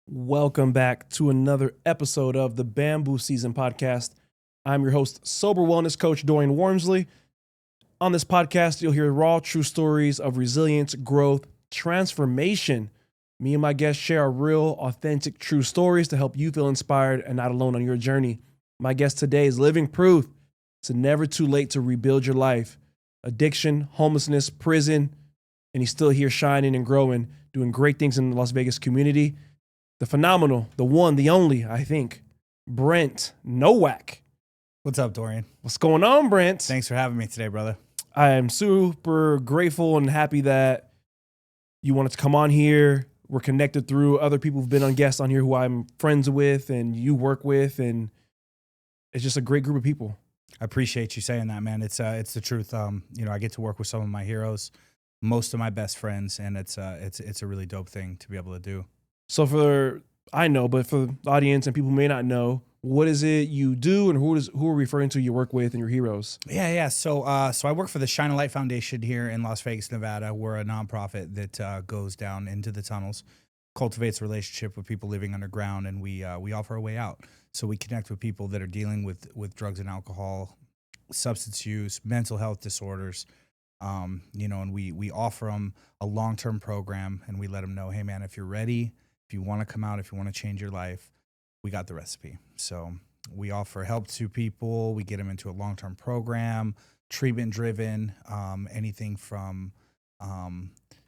Welcome back to another episode of the BambooSZN Podcast. I'm your host, sober wellness coach Dorian Wormsley. On this podcast, you'll hear raw, true stories of resilience, growth, transformation. Me and my guests share our real, authentic, true stories to help you feel inspired and not alone on your journey. My guest today is living proof. It's never too late to rebuild your life. Addiction, homelessness, prison, and he's still here shining and growing, doing great things in the Las Vegas community. The phenomenal, the one, the only, I think, Brent Nowak. What's up, Dorian? What's going on, Brent? Thanks for having me today, brother. I am super grateful and happy that you wanted to come on here. We're connected through other people who've been on guests on here who I'm friends with and you work with, and it's just a great group of people. I appreciate you saying that, man. It's the truth. I get to work with some of my heroes, most of my best friends, and it's a really dope thing to be able to do. So but for the audience and people who may not know, what is it you do and who are referring to you work with and your heroes? Yeah. So I work for the Shine a Light Foundation here in Las Vegas, Nevada. We're a nonprofit that goes down into the tunnels, cultivates a relationship with people living underground, and we offer a way out. So we connect with people that are dealing with drugs and alcohol, substance use, mental health disorders, and we offer them a long-term program, and we let them know, hey, man, if you're ready, if you want to come out, if you want to change your life, we got the recipe. So we offer help to people. We get them into a long-term program, treatment-driven, anything from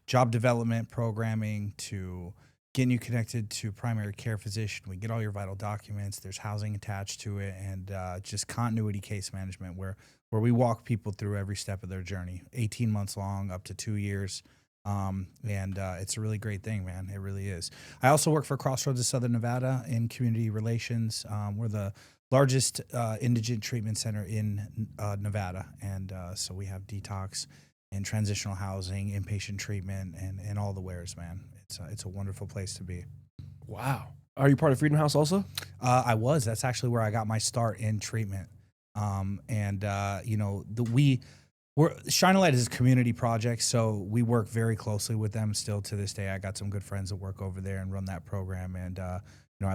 job development programming to getting you connected to primary care physician. We get all your vital documents. There's housing attached to it, and just continuity case management where we walk people through every step of their journey, 18 months long, up to 2 years. It's a really great thing, man. It really is. I also work for Crossroads of Southern Nevada in community relations. We're the largest indigent treatment center in Nevada. And so we have detox and transitional housing, inpatient treatment, and all the wares, man. It's a wonderful place to be. Wow. Are you part of Freedom House also? I was. That's actually where I got my start in treatment. Shine a Light is a community project, so we work very closely with them still to this day. I got some good friends that work over there and run that program, and I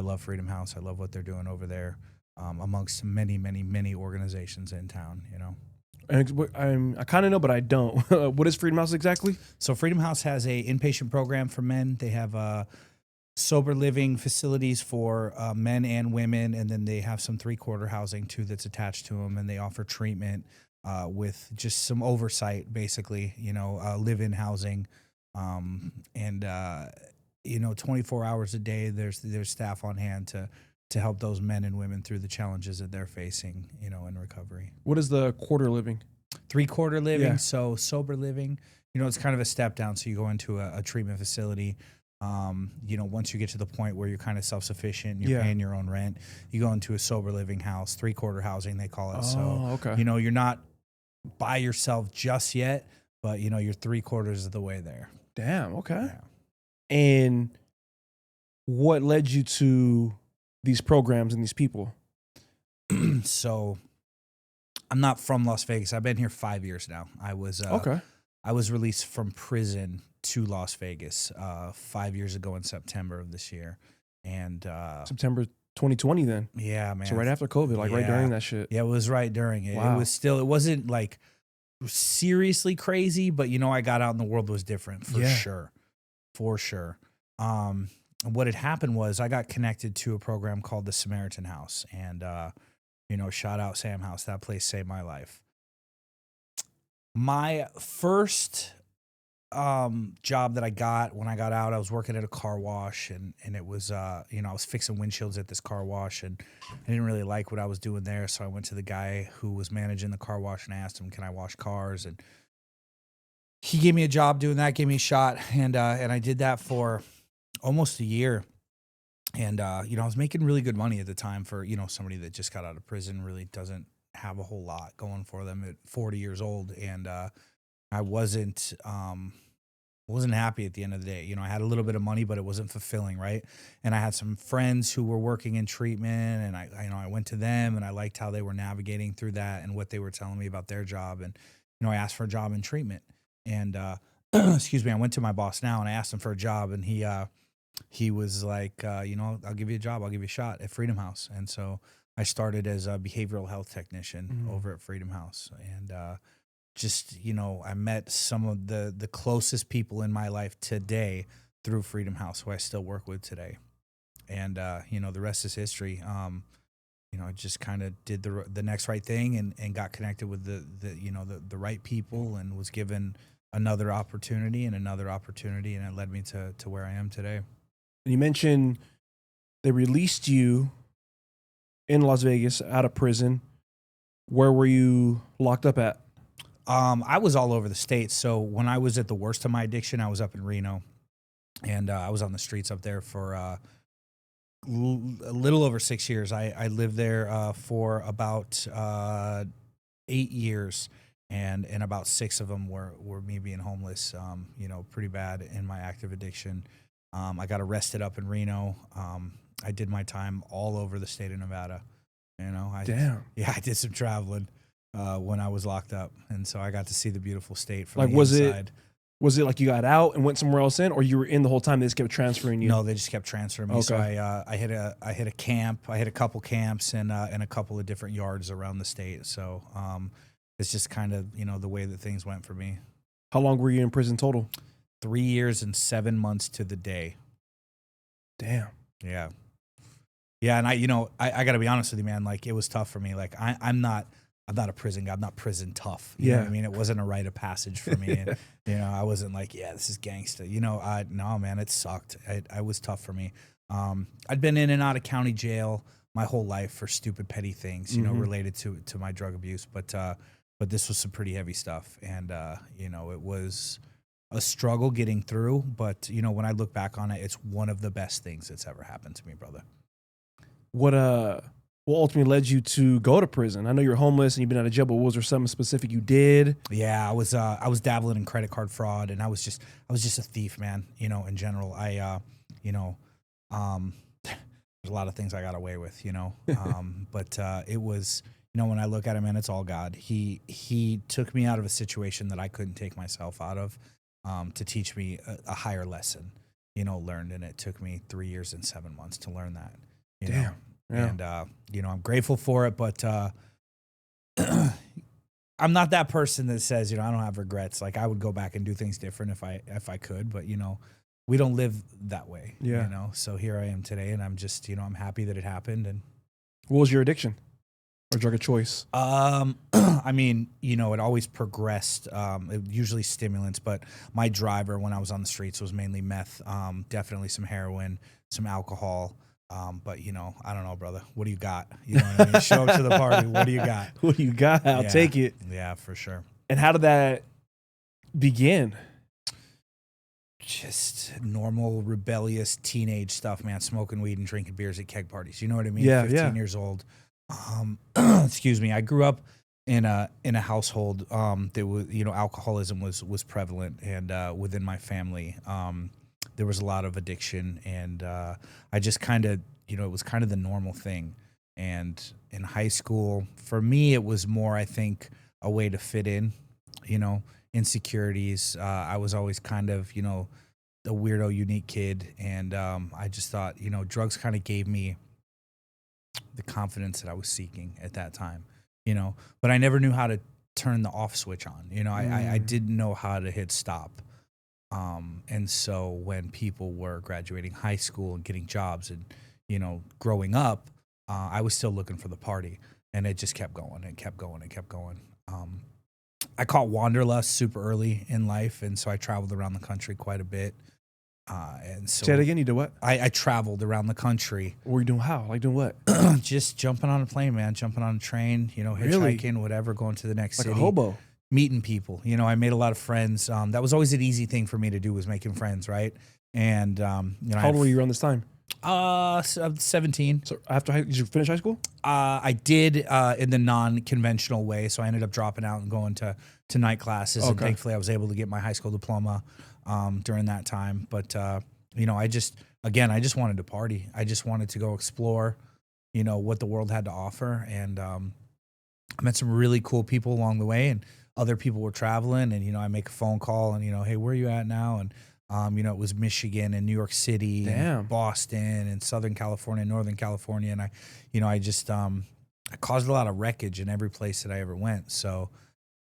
love Freedom House. I love what they're doing over there, amongst many, many, many organizations in town. I kind of know, but I don't. What is Freedom House exactly? So Freedom House has a inpatient program for men. They have sober living facilities for men and women, and then they have some 3-quarter housing too that's attached to them, and they offer treatment with just some oversight, basically, live-in housing, 24 hours a day. There's staff on hand to help those men and women through the challenges that they're facing, in recovery. What is the quarter living? 3-quarter living, Yeah. So sober living, it's kind of a step down. So you go into a treatment facility. Once you get to the point where you're kind of self-sufficient, you're paying your own rent, you go into a sober living house, 3-quarter housing, they call it. Okay. You're not by yourself just yet, but you're 3/4 of the way there. Damn. Okay. Yeah. And what led you to these programs and these people? So I'm not from Las Vegas. I've been here 5 years now. I was released from prison to Las Vegas 5 years ago in September of this year. And September 2020 then. Yeah, man. So right after COVID, right during that shit. Yeah, it was right during it. Wow. It wasn't like seriously crazy, but I got out and the world was different for sure. What had happened was I got connected to a program called the Samaritan House, and shout out Sam House. That place saved my life. My first job that I got when I got out, I was working at a car wash, and it was I was fixing windshields at this car wash, and I didn't really like what I was doing there, so I went to the guy who was managing the car wash and I asked him, can I wash cars? And he gave me a job doing that, gave me a shot, and I did that for almost a year. And I was making really good money at the time for somebody that just got out of prison, really doesn't have a whole lot going for them at 40 years old, and I wasn't happy at the end of the day. I had a little bit of money, but it wasn't fulfilling, right? And I had some friends who were working in treatment, and I went to them, and I liked how they were navigating through that and what they were telling me about their job. And I asked for a job in treatment, and excuse me, I went to my boss now and I asked him for a job, and he he was like, I'll give you a job. I'll give you a shot at Freedom House. And so I started as a behavioral health technician over at Freedom House. And I met some of the closest people in my life today through Freedom House, who I still work with today. And, the rest is history. I just kind of did the next right thing and got connected with the right people and was given another opportunity, and it led me to where I am today. You mentioned they released you in Las Vegas out of prison. Where were you locked up at? I was all over the state. So when I was at the worst of my addiction, I was up in Reno, and I was on the streets up there for a little over 6 years. I lived there for about 8 years, and about 6 of them were me being homeless, pretty bad in my active addiction. I got arrested up in Reno. I did my time all over the state of Nevada. Damn. Yeah, I did some traveling when I was locked up, and so I got to see the beautiful state from Like, the was inside. Was it like you got out and went somewhere else in, or you were in the whole time? They just kept transferring you. No, they just kept transferring me. Okay. So I hit a camp. I hit a couple camps and a couple of different yards around the state. So it's just kind of the way that things went for me. How long were you in prison total? 3 years and 7 months to the day. Damn. Yeah. Yeah, and I got to be honest with you, man. Like, it was tough for me. Like, I'm not a prison guy. I'm not prison tough. You know what I mean? It wasn't a rite of passage for me. And, I wasn't like, yeah, this is gangsta. No, man, it sucked. It was tough for me. I'd been in and out of county jail my whole life for stupid, petty things, related to my drug abuse. But this was some pretty heavy stuff. And, it was a struggle getting through. But, when I look back on it, it's one of the best things that's ever happened to me, brother. What ultimately led you to go to prison? I know you're homeless and you've been out of jail, but was there something specific you did? Yeah, I was dabbling in credit card fraud, and I was just a thief, man. In general, there's a lot of things I got away with, but it was, when I look at it, man, it's all God. He took me out of a situation that I couldn't take myself out of, to teach me a higher lesson, learned, and it took me 3 years and 7 months to learn that. Damn. Yeah. And, I'm grateful for it, but I'm not that person that says, I don't have regrets. Like, I would go back and do things different if I could, but, we don't live that way, So here I am today, and I'm just, I'm happy that it happened. And what was your addiction or drug of choice? I mean, it always progressed, usually stimulants, but my driver when I was on the streets was mainly meth, definitely some heroin, some alcohol. But I don't know, brother. What do you got? You know what I mean? Show up to the party. What do you got? What do you got? I'll take it. Yeah, for sure. And how did that begin? Just normal, rebellious teenage stuff, man. Smoking weed and drinking beers at keg parties. You know what I mean? Yeah, 15 years old. Excuse me. I grew up in a household that was, alcoholism was prevalent, and within my family, there was a lot of addiction, and I just kind of, it was kind of the normal thing. And in high school, for me, it was more, I think, a way to fit in, insecurities. I was always kind of, a weirdo, unique kid. And I just thought, drugs kind of gave me the confidence that I was seeking at that time, but I never knew how to turn the off switch on. I didn't know how to hit stop. And so when people were graduating high school and getting jobs and, growing up, I was still looking for the party, and it just kept going and kept going and kept going. I caught wanderlust super early in life, and so I traveled around the country quite a bit. And so Say it again. You did what? I traveled around the country. What were you doing? How? Like doing what? Just jumping on a plane, man, jumping on a train, hitchhiking, Really? whatever, going to the next Like city. a hobo? Meeting people. I made a lot of friends. That was always an easy thing for me to do, was making friends, right? And how old were you around this time? 17. So did you finish high school? I did in the non-conventional way. So I ended up dropping out and going to night classes. And thankfully I was able to get my high school diploma during that time. But, I just wanted to party. I just wanted to go explore, what the world had to offer. And I met some really cool people along the way, and other people were traveling, and, I make a phone call and, hey, where are you at now? And It was Michigan and New York City, Damn. and Boston and Southern California, Northern California. And I just, I caused a lot of wreckage in every place that I ever went. So,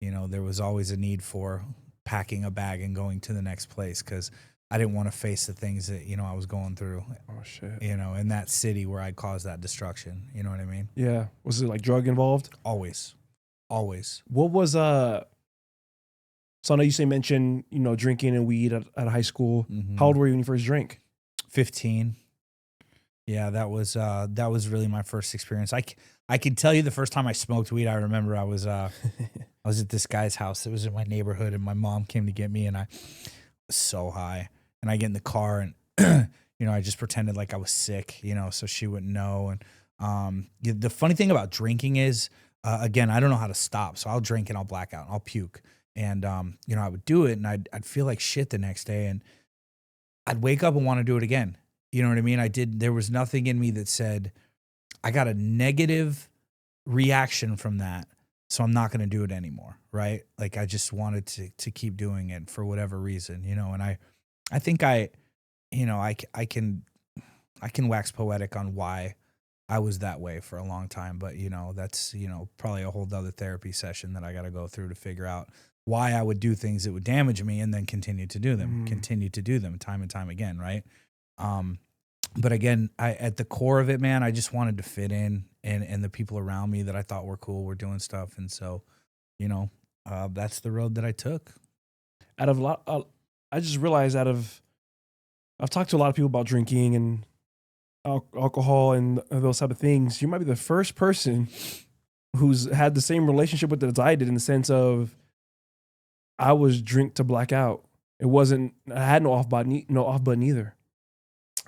there was always a need for packing a bag and going to the next place because I didn't want to face the things that, I was going through, Oh shit. in that city where I caused that destruction. You know what I mean? Yeah. Was it like drug involved? Always. What was so I know you mentioned, drinking and weed at high school. Mhm. How old were you when you first drank? 15. Yeah, that was really my first experience. I can tell you the first time I smoked weed, I remember I was at this guy's house that was in my neighborhood, and my mom came to get me, and I was so high. And I get in the car, and I just pretended like I was sick, so she wouldn't know. And the funny thing about drinking is, again, I don't know how to stop, so I'll drink and I'll black out and I'll puke. And I would do it, and I'd feel like shit the next day, and I'd wake up and want to do it again. You know what I mean? There was nothing in me that said, I got a negative reaction from that, so I'm not going to do it anymore, right? Like I just wanted to keep doing it for whatever reason, and I think I can wax poetic on why I was that way for a long time, but that's probably a whole other therapy session that I got to go through to figure out why I would do things that would damage me and then continue to do them time and time again, right? But again, at the core of it, man, I just wanted to fit in, and the people around me that I thought were cool were doing stuff, and so, that's the road that I took. Out of a lot, I just realized I've talked to a lot of people about drinking and alcohol and those type of things. You might be the first person who's had the same relationship with it as I did, in the sense of I was drink to black out. It wasn't, I had no off button either.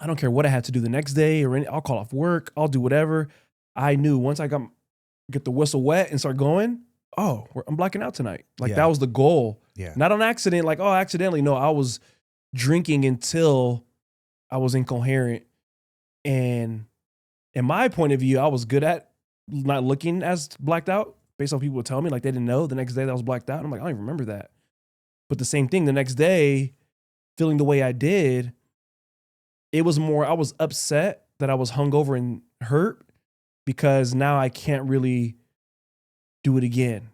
I don't care what I had to do the next day I'll call off work. I'll do whatever. I knew once I get the whistle wet and start going, I'm blacking out tonight. Like that was the goal. Yeah. Not on accident, like, accidentally. No, I was drinking until I was incoherent. And in my point of view, I was good at not looking as blacked out based on what people would tell me. Like they didn't know the next day that I was blacked out. And I'm like, I don't even remember that. But the same thing the next day, feeling the way I did, it was more, I was upset that I was hungover and hurt because now I can't really do it again.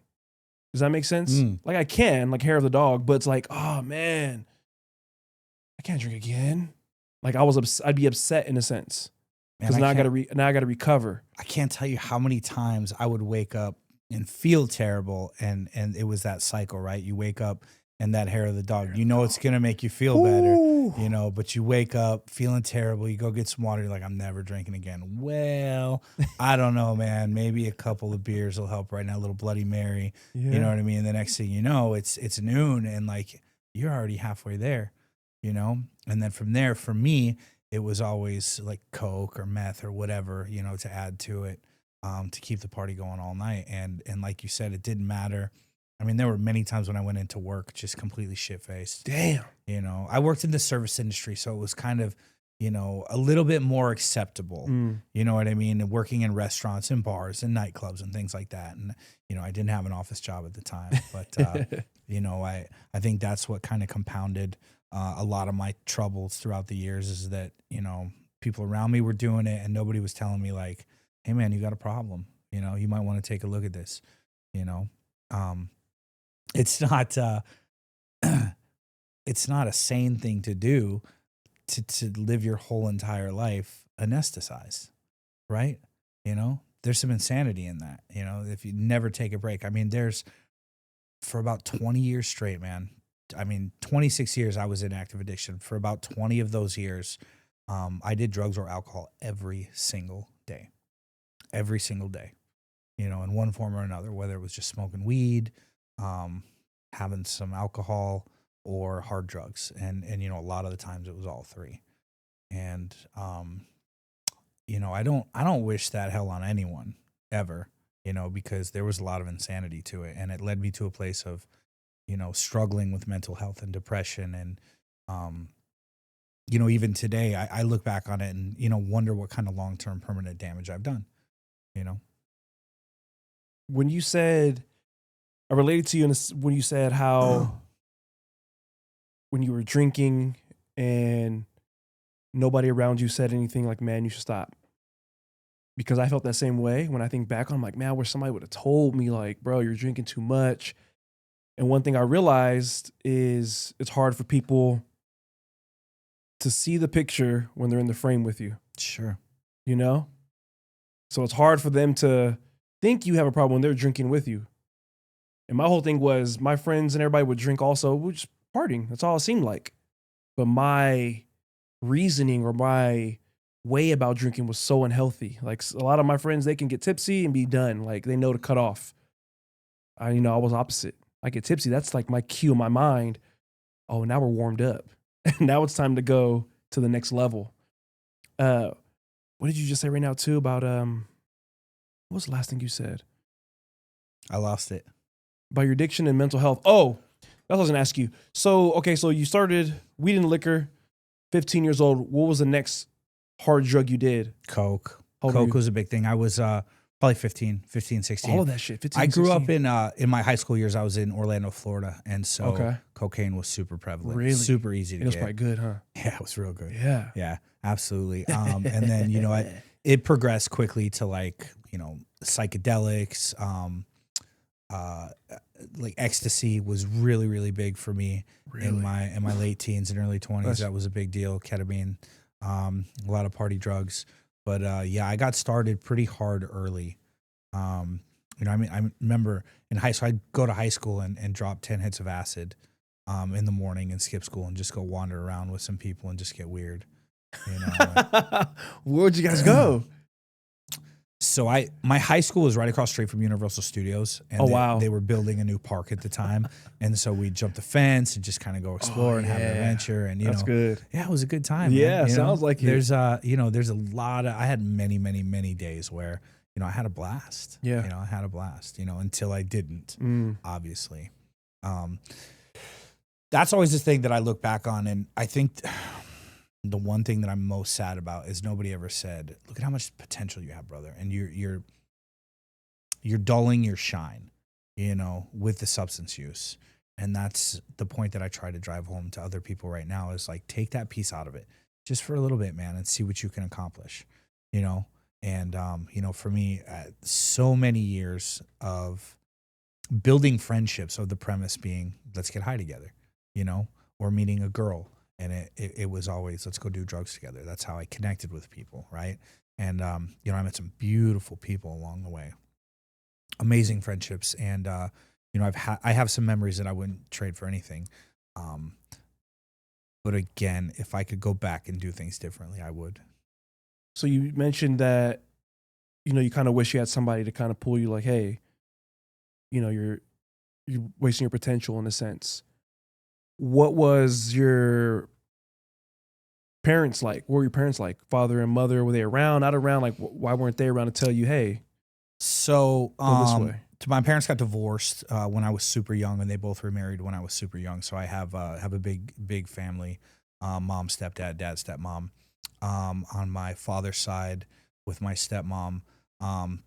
Does that make sense? Like I can, like hair of the dog, but it's like, oh man, I can't drink again. Like I'd be upset in a sense because now I got to recover. I can't tell you how many times I would wake up and feel terrible, and it was that cycle, right? You wake up and that hair of the dog, it's going to make you feel better, but you wake up feeling terrible. You go get some water. You're like, I'm never drinking again. Well, I don't know, man. Maybe a couple of beers will help right now. A little Bloody Mary. Yeah. You know what I mean? And the next thing you know, it's noon and like you're already halfway there, And then from there, for me, it was always like Coke or meth or whatever, to add to it, to keep the party going all night. And like you said, it didn't matter. I mean, there were many times when I went into work just completely shit-faced. Damn. I worked in the service industry, so it was kind of, a little bit more acceptable. You know what I mean? Working in restaurants and bars and nightclubs and things like that. And, I didn't have an office job at the time. But, I think that's what kind of compounded a lot of my troubles throughout the years is that, people around me were doing it and nobody was telling me like, hey, man, you got a problem. You might want to take a look at this, It's not it's not a sane thing to do to live your whole entire life anesthetized, right? There's some insanity in that, if you never take a break. I mean, for about 20 years straight, man. I mean, 26 years I was in active addiction. For about 20 of those years, I did drugs or alcohol every single day, in one form or another, whether it was just smoking weed, having some alcohol or hard drugs. And a lot of the times it was all three. And, I don't wish that hell on anyone ever, because there was a lot of insanity to it. And it led me to a place of, struggling with mental health and depression. And, even today I look back on it and, wonder what kind of long-term permanent damage I've done, When you said, I related to you when you said how when you were drinking and nobody around you said anything like, man, you should stop. Because I felt that same way. When I think back, I'm like, man, where somebody would have told me like, bro, you're drinking too much. And one thing I realized is it's hard for people to see the picture when they're in the frame with you. Sure. You know? So it's hard for them to think you have a problem when they're drinking with you. And my whole thing was my friends and everybody would drink also. We're just partying. That's all it seemed like. But my reasoning or my way about drinking was so unhealthy. Like a lot of my friends, they can get tipsy and be done. Like they know to cut off. I was opposite. I get tipsy. That's like my cue in my mind. Oh, now we're warmed up. Now it's time to go to the next level. What did you just say right now too about what was the last thing you said? I lost it. About your addiction and mental health. Oh, that's what I was gonna ask you. So, okay, so you started weed and liquor, 15 years old. What was the next hard drug you did? Coke. How old were Coke you? was a big thing. I was probably 15, 16. All of that shit. 15, I grew 16. up in my high school years. I was in Orlando, Florida, and so Okay. cocaine was super prevalent. Really? Super easy to It was get. probably good, huh? Yeah, it was real good. Yeah. Yeah, absolutely. And then it progressed quickly to like psychedelics. Like ecstasy was really, really big for me in my late teens and early 20s. Nice. That was a big deal. Ketamine, a lot of party drugs. But I got started pretty hard early. I remember in high school, I'd go to high school and drop 10 hits of acid in the morning and skip school and just go wander around with some people and just get weird. Where'd you guys go? So my high school was right across the street from Universal Studios. And wow. They were building a new park at the time. And so we'd jump the fence and just kind of go explore and have an adventure. And, That's good. Yeah, it was a good time. Yeah, man. sounds like it. There's a lot of, I had many, many, many days where, I had a blast. Yeah. I had a blast, until I didn't, obviously. That's always the thing that I look back on. And I think the one thing that I'm most sad about is nobody ever said, look at how much potential you have, brother. And you're dulling your shine, with the substance use. And that's the point that I try to drive home to other people right now is like, take that piece out of it just for a little bit, man, and see what you can accomplish, And, for me, so many years of building friendships of the premise being, let's get high together, or meeting a girl. And it was always, let's go do drugs together. That's how I connected with people, right? And, I met some beautiful people along the way. Amazing friendships. And, I have some memories that I wouldn't trade for anything. But again, if I could go back and do things differently, I would. So you mentioned that, you kind of wish you had somebody to kind of pull you like, hey, you're wasting your potential in a sense. What was your parents like? What were your parents like? Father and mother, were they around, not around? Like, why weren't they around to tell you, hey, so go this way? My parents got divorced when I was super young, and they both remarried when I was super young. So I have a big family, mom, stepdad, dad, stepmom. On my father's side with my stepmom,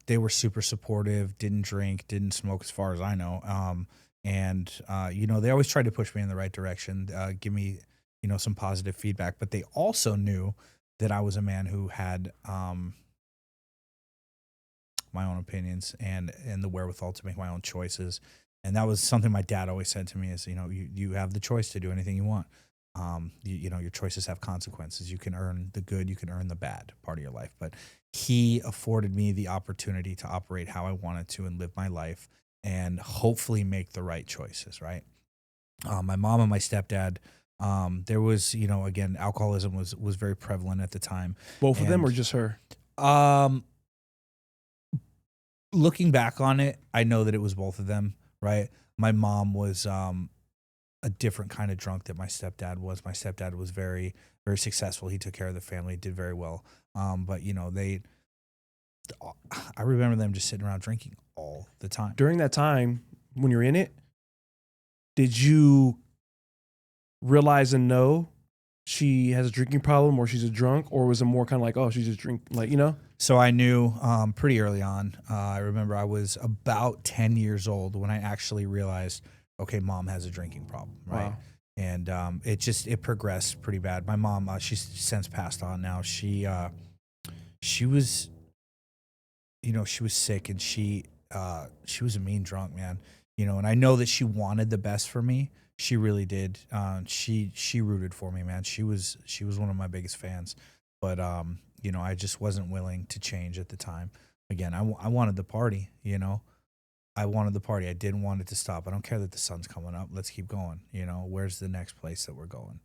they were super supportive, didn't drink, didn't smoke as far as I know. And they always tried to push me in the right direction, give me, some positive feedback, but they also knew that I was a man who had, my own opinions and the wherewithal to make my own choices. And that was something my dad always said to me is, you have the choice to do anything you want. Your choices have consequences. You can earn the good, you can earn the bad part of your life. But he afforded me the opportunity to operate how I wanted to and live my life and hopefully make the right choices, right? My mom and my stepdad, there was, again, alcoholism was very prevalent at the time. Both of them or just her? Looking back on it, I know that it was both of them, right? My mom was a different kind of drunk that my stepdad was. My stepdad was very, very successful. He took care of the family, did very well. But I remember them just sitting around drinking all the time. During that time, when you're in it, did you realize and know she has a drinking problem or she's a drunk, or was it more kind of like, oh, she's just drink, like, So I knew pretty early on. I remember I was about 10 years old when I actually realized, okay, mom has a drinking problem, right? Wow. And it progressed pretty bad. My mom, she's since passed on now. She was, she was sick, and she was a mean drunk, man. And I know that she wanted the best for me. She really did. She rooted for me, man. She was one of my biggest fans. But I just wasn't willing to change at the time. Again, I wanted the party, I wanted the party. I didn't want it to stop. I don't care that the sun's coming up. Let's keep going. Where's the next place that we're going?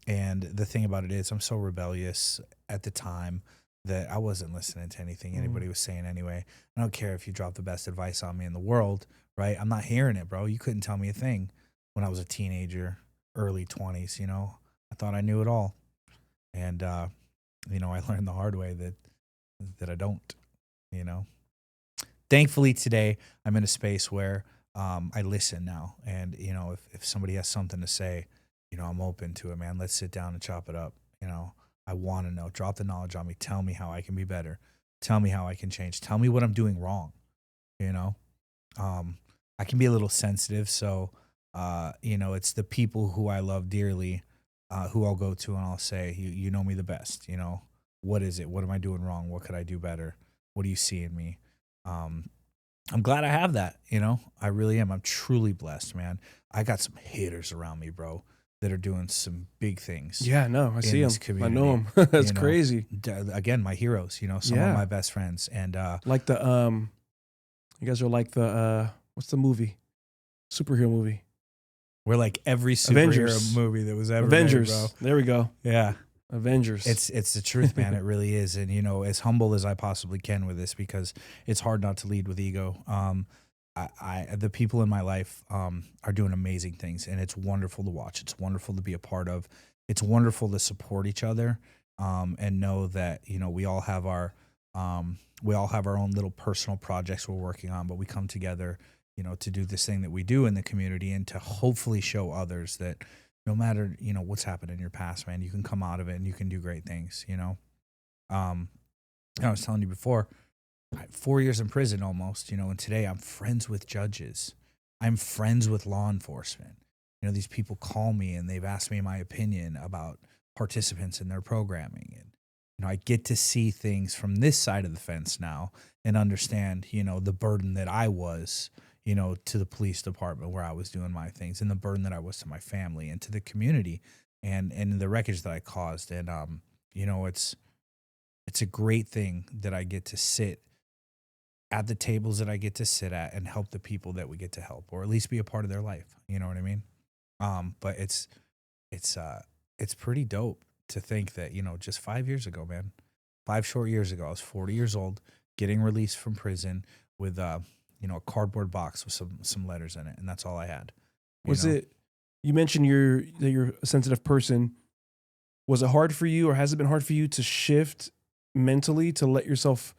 And the thing about it is I'm so rebellious at the time that I wasn't listening to anything anybody was saying anyway. I don't care if you drop the best advice on me in the world, right? I'm not hearing it, bro. You couldn't tell me a thing when I was a teenager, early 20s, I thought I knew it all. And, I learned the hard way that I don't, Thankfully today I'm in a space where I listen now. And, if somebody has something to say, I'm open to it, man. Let's sit down and chop it up. I want to know. Drop the knowledge on me. Tell me how I can be better. Tell me how I can change. Tell me what I'm doing wrong. I can be a little sensitive. So, it's the people who I love dearly who I'll go to and I'll say, you know me the best. What is it? What am I doing wrong? What could I do better? What do you see in me? I'm glad I have that. I really am. I'm truly blessed, man. I got some haters around me, bro, that are doing some big things. Yeah, no, I see them. I know them. That's crazy. Again, my heroes, some of my best friends. And like you guys are like the what's the movie? Superhero movie. We're like every superhero movie that was ever Avengers. made, bro. There we go. Yeah. Avengers. It's the truth, man. It really is. And, as humble as I possibly can with this, because it's hard not to lead with ego. The people in my life are doing amazing things, and it's wonderful to watch. It's wonderful to be a part of. It's wonderful to support each other and know that, we all have our own little personal projects we're working on, but we come together, to do this thing that we do in the community and to hopefully show others that no matter, what's happened in your past, man, you can come out of it and you can do great things, I was telling you before, 4 years in prison almost, and today I'm friends with judges. I'm friends with law enforcement. These people call me and they've asked me my opinion about participants in their programming. And, I get to see things from this side of the fence now and understand, the burden that I was, to the police department where I was doing my things, and the burden that I was to my family and to the community and the wreckage that I caused. And, it's a great thing that I get to sit at the tables that I get to sit at and help the people that we get to help, or at least be a part of their life. You know what I mean? But it's pretty dope to think that, just 5 years ago, man, 5 short years ago, I was 40 years old, getting released from prison with, a cardboard box with some letters in it. And that's all I had. You mentioned that you're a sensitive person. Was it hard for you, or has it been hard for you to shift mentally to let yourself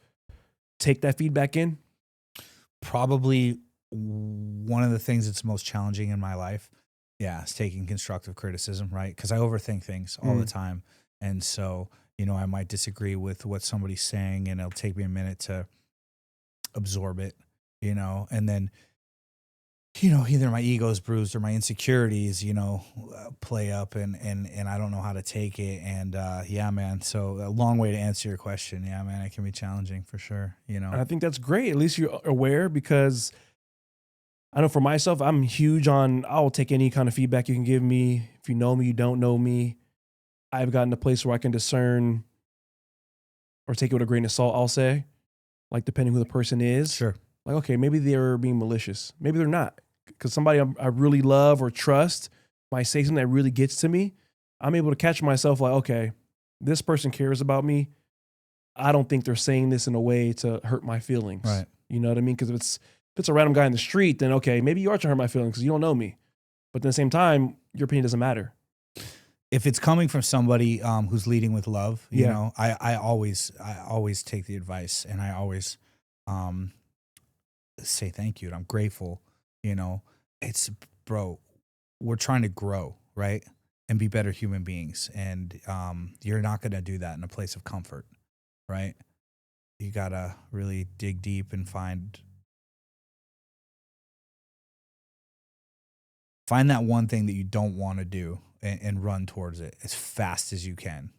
take that feedback in? Probably one of the things that's most challenging in my life, is taking constructive criticism, right? Because I overthink things all the time. And so, I might disagree with what somebody's saying, and it'll take me a minute to absorb it, and then, either my ego's bruised or my insecurities, play up and I don't know how to take it. And, man, so a long way to answer your question. Yeah, man, it can be challenging for sure. And I think that's great. At least you're aware, because I know for myself, I'm huge on, I'll take any kind of feedback you can give me. If you know me, you don't know me. I've gotten to a place where I can discern or take it with a grain of salt, I'll say, like depending who the person is. Sure. Like, okay, maybe they're being malicious. Maybe they're not. Because somebody I really love or trust might say something that really gets to me. I'm able to catch myself like, okay, this person cares about me. I don't think they're saying this in a way to hurt my feelings. Right. You know what I mean? Because if it's a random guy in the street, then okay, maybe you are trying to hurt my feelings because you don't know me. But at the same time, your opinion doesn't matter. If it's coming from somebody who's leading with love, I always take the advice, and I always say thank you, and I'm grateful. It's, bro, we're trying to grow, right? And be better human beings. And you're not going to do that in a place of comfort, right? You got to really dig deep and find Find that one thing that you don't want to do and run towards it as fast as you can,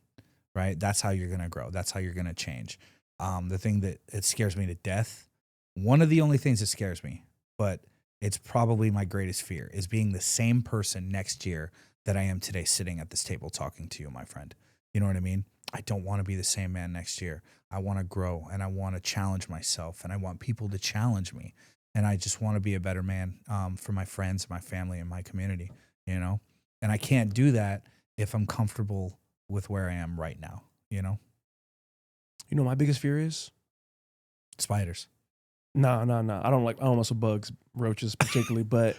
right? That's how you're going to grow. That's how you're going to change. The thing that it scares me to death, one of the only things that scares me, but it's probably my greatest fear, is being the same person next year that I am today sitting at this table talking to you, my friend. You know what I mean? I don't want to be the same man next year. I want to grow and I want to challenge myself and I want people to challenge me. And I just want to be a better man for my friends, my family, and my community, you know? And I can't do that if I'm comfortable with where I am right now, you know? You know what my biggest fear is? Spiders. No. I don't mess with bugs, roaches particularly. But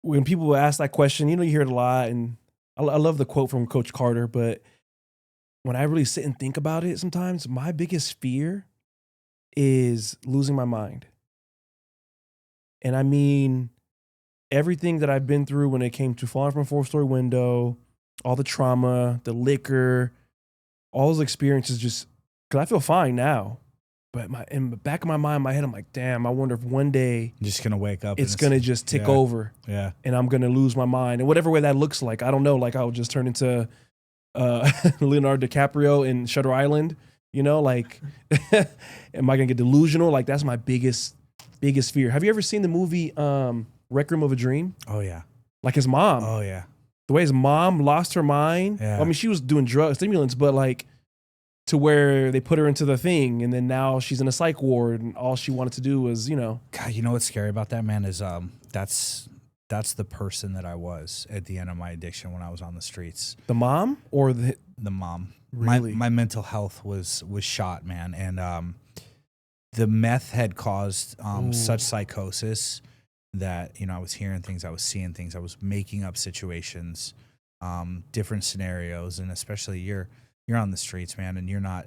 when people ask that question, you know, you hear it a lot. And I love the quote from Coach Carter. But when I really sit and think about it sometimes, my biggest fear is losing my mind. And I mean, everything that I've been through when it came to falling from a 4-story window, all the trauma, the liquor, all those experiences, just because I feel fine now. But in the back of my mind, my head, I'm like, damn, I wonder if one day I'm just going to wake up. It's going to just tick over. Yeah. And I'm going to lose my mind. And whatever way that looks like, I don't know. Like I'll just turn into Leonardo DiCaprio in Shutter Island. You know, like, am I going to get delusional? Like that's my biggest fear. Have you ever seen the movie Rec Room of a Dream? Oh, yeah. Like his mom. Oh, yeah. The way his mom lost her mind. Yeah. Well, I mean, she was doing stimulants, but like to where they put her into the thing and then now she's in a psych ward and all she wanted to do was, you know. God, you know what's scary about that, man, is that's the person that I was at the end of my addiction when I was on the streets. The mom or the mom? Really? My mental health was shot, man. And the meth had caused such psychosis that, you know, I was hearing things, I was seeing things, I was making up situations, different scenarios. And especially you're on the streets, man, and you're not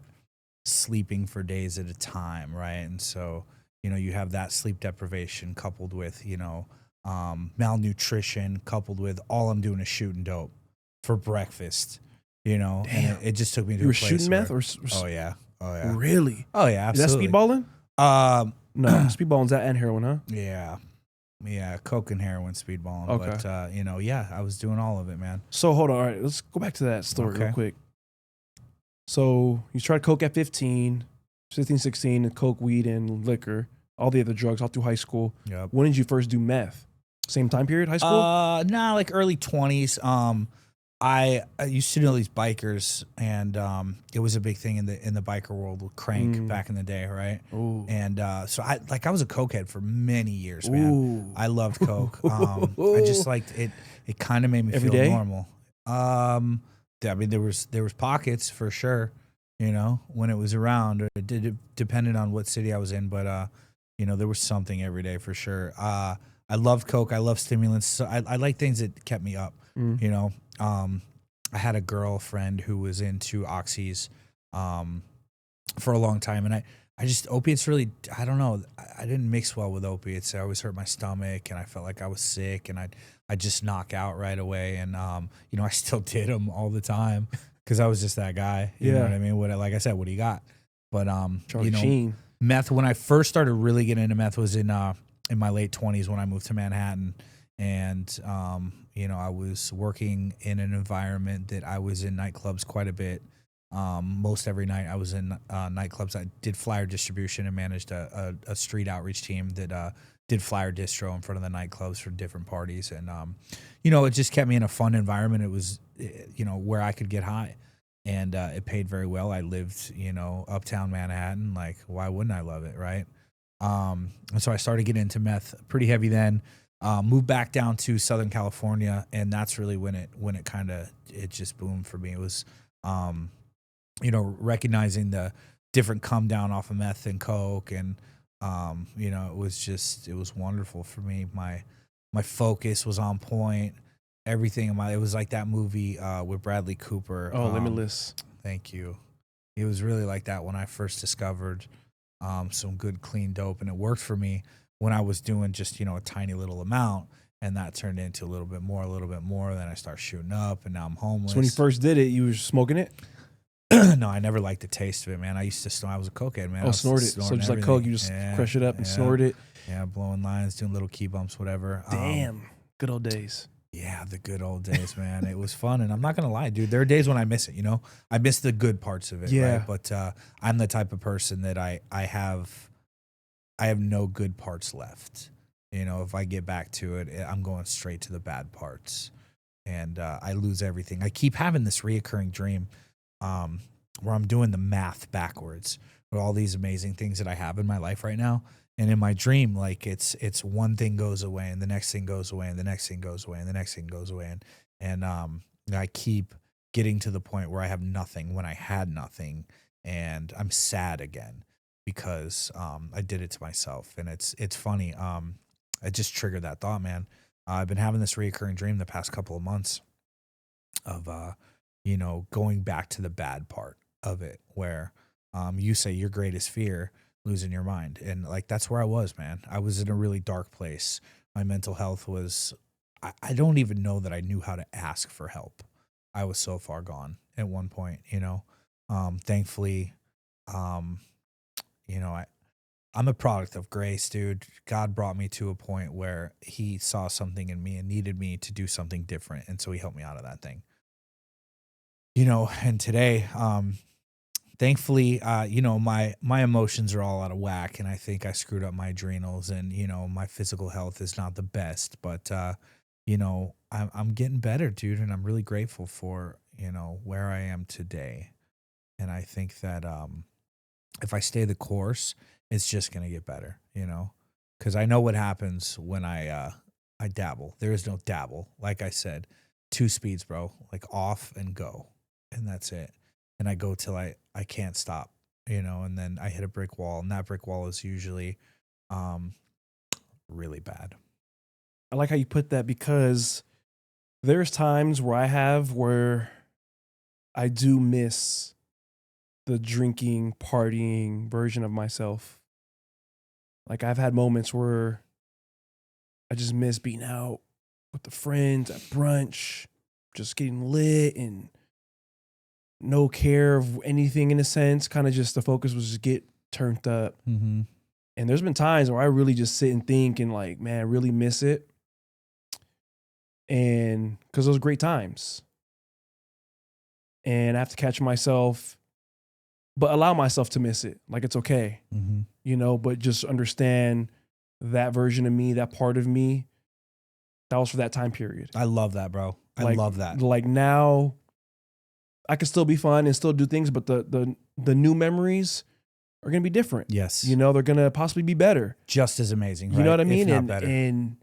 sleeping for days at a time, right? And so, you know, you have that sleep deprivation coupled with, you know, malnutrition coupled with all I'm doing is shooting dope for breakfast, you know. Damn. And it just took me to you a were place shooting meth where, or oh yeah really? Oh yeah, absolutely. Is that speedballing? No, speedballing's that and heroin, huh? Yeah, coke and heroin, speedballing. Okay. But you know, yeah, I was doing all of it, man. So hold on, all right, let's go back to that story Okay. real quick. So you tried coke at 15, 16, and coke, weed, and liquor, all the other drugs all through high school. Yep. When did you first do meth? Same time period, high school? Nah, like early 20s. I used to know these bikers, and it was a big thing in the biker world with crank back in the day, right? Ooh. And so I was a cokehead for many years, man. Ooh. I loved coke. I just liked it. It kind of made me Every feel day? normal. I mean, there was pockets for sure, you know, when it was around. It depended on what city I was in, but you know, there was something every day for sure. I loved coke. I love stimulants. So I like things that kept me up. You know, I had a girlfriend who was into oxys for a long time, and I just opiates really, I don't know, I didn't mix well with opiates. I always hurt my stomach, and I felt like I was sick, and I'd just knock out right away. And you know, I still did them all the time because I was just that guy. You know what I mean? Like I said, what do you got? But Charlie you know, Sheen. meth. When I first started really getting into meth was in my late 20s when I moved to Manhattan. And, you know, I was working in an environment that I was in nightclubs quite a bit. Most every night I was in nightclubs. I did flyer distribution and managed a street outreach team that did flyer distro in front of the nightclubs for different parties. And, you know, it just kept me in a fun environment. It was, you know, where I could get high. And it paid very well. I lived, you know, uptown Manhattan. Like, why wouldn't I love it, right? And so I started getting into meth pretty heavy then. Moved back down to Southern California, and that's really when it kind of just boomed for me. It was, you know, recognizing the different come down off of meth and coke, and you know, it was wonderful for me. My focus was on point. Everything it was like that movie with Bradley Cooper. Oh, Limitless. Thank you. It was really like that when I first discovered some good clean dope, and it worked for me when I was doing just, you know, a tiny little amount, and that turned into a little bit more, then I start shooting up, and now I'm homeless. So when you first did it, you were smoking it? No, I never liked the taste of it, man. I used to snort. I was a cokehead, man. Oh, snort it. So just like coke, you just crush it up and snort it. Yeah, blowing lines, doing little key bumps, whatever. Damn. Good old days. Yeah, the good old days, man. It was fun, and I'm not gonna lie, dude. There are days when I miss it. I miss the good parts of it. Yeah. Right? But I'm the type of person that I have no good parts left. If I get back to it, I'm going straight to the bad parts, and I lose everything. I keep having this reoccurring dream where I'm doing the math backwards with all these amazing things that I have in my life right now. And in my dream, like it's one thing goes away and the next thing goes away and the next thing goes away and the next thing goes away. And I keep getting to the point where I have nothing when I had nothing, and I'm sad again because I did it to myself. And it's funny. I just triggered that thought, man. I've been having this reoccurring dream the past couple of months of, going back to the bad part of it where you say your greatest fear, losing your mind. And like, that's where I was, man. I was in a really dark place. My mental health was, I don't even know that I knew how to ask for help. I was so far gone at one point, thankfully, I'm a product of grace, dude. God brought me to a point where he saw something in me and needed me to do something different. And so he helped me out of that thing, and today, thankfully, my emotions are all out of whack, and I think I screwed up my adrenals, and my physical health is not the best, but I'm getting better, dude, and I'm really grateful for where I am today, and I think that if I stay the course, it's just gonna get better, because I know what happens when I dabble. There is no dabble, like I said, 2 speeds, bro, like off and go, and that's it. And I go till I can't stop, and then I hit a brick wall, and that brick wall is usually really bad. I like how you put that, because there's times where I do miss the drinking, partying version of myself. Like, I've had moments where I just miss being out with the friends at brunch, just getting lit and no care of anything in a sense. Kind of just the focus was just get turned up. Mm-hmm. And there's been times where I really just sit and think and like, man, I really miss it. And because those great times. And I have to catch myself, but allow myself to miss it. Like, it's okay, but just understand that version of me, that part of me, that was for that time period. I love that, bro. I love that. Like, now I can still be fun and still do things, but the new memories are going to be different. Yes. They're going to possibly be better. Just as amazing, right? You know what I mean? If not better. And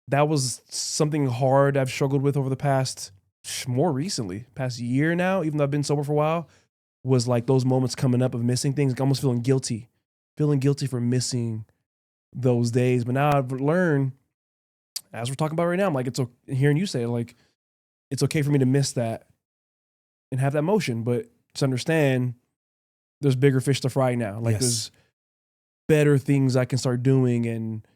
that was something hard I've struggled with over the past year now, even though I've been sober for a while, was like those moments coming up of missing things, almost feeling guilty for missing those days. But now I've learned, as we're talking about right now, I'm like, it's hearing you say it, like, it's okay for me to miss that and have that emotion, but just understand there's bigger fish to fry now. Like, there's better things I can start doing. And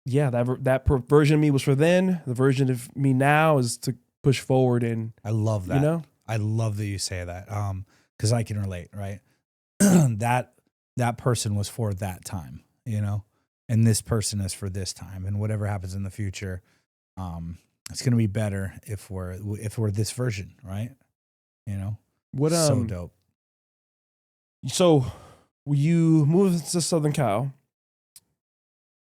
yeah, that version of me was for then. The version of me now is to push forward. And I love that. I love that you say that. Because I can relate, right? that person was for that time, and this person is for this time, and whatever happens in the future, it's going to be better if we're this version, right? What so dope. So you moved to Southern Cal.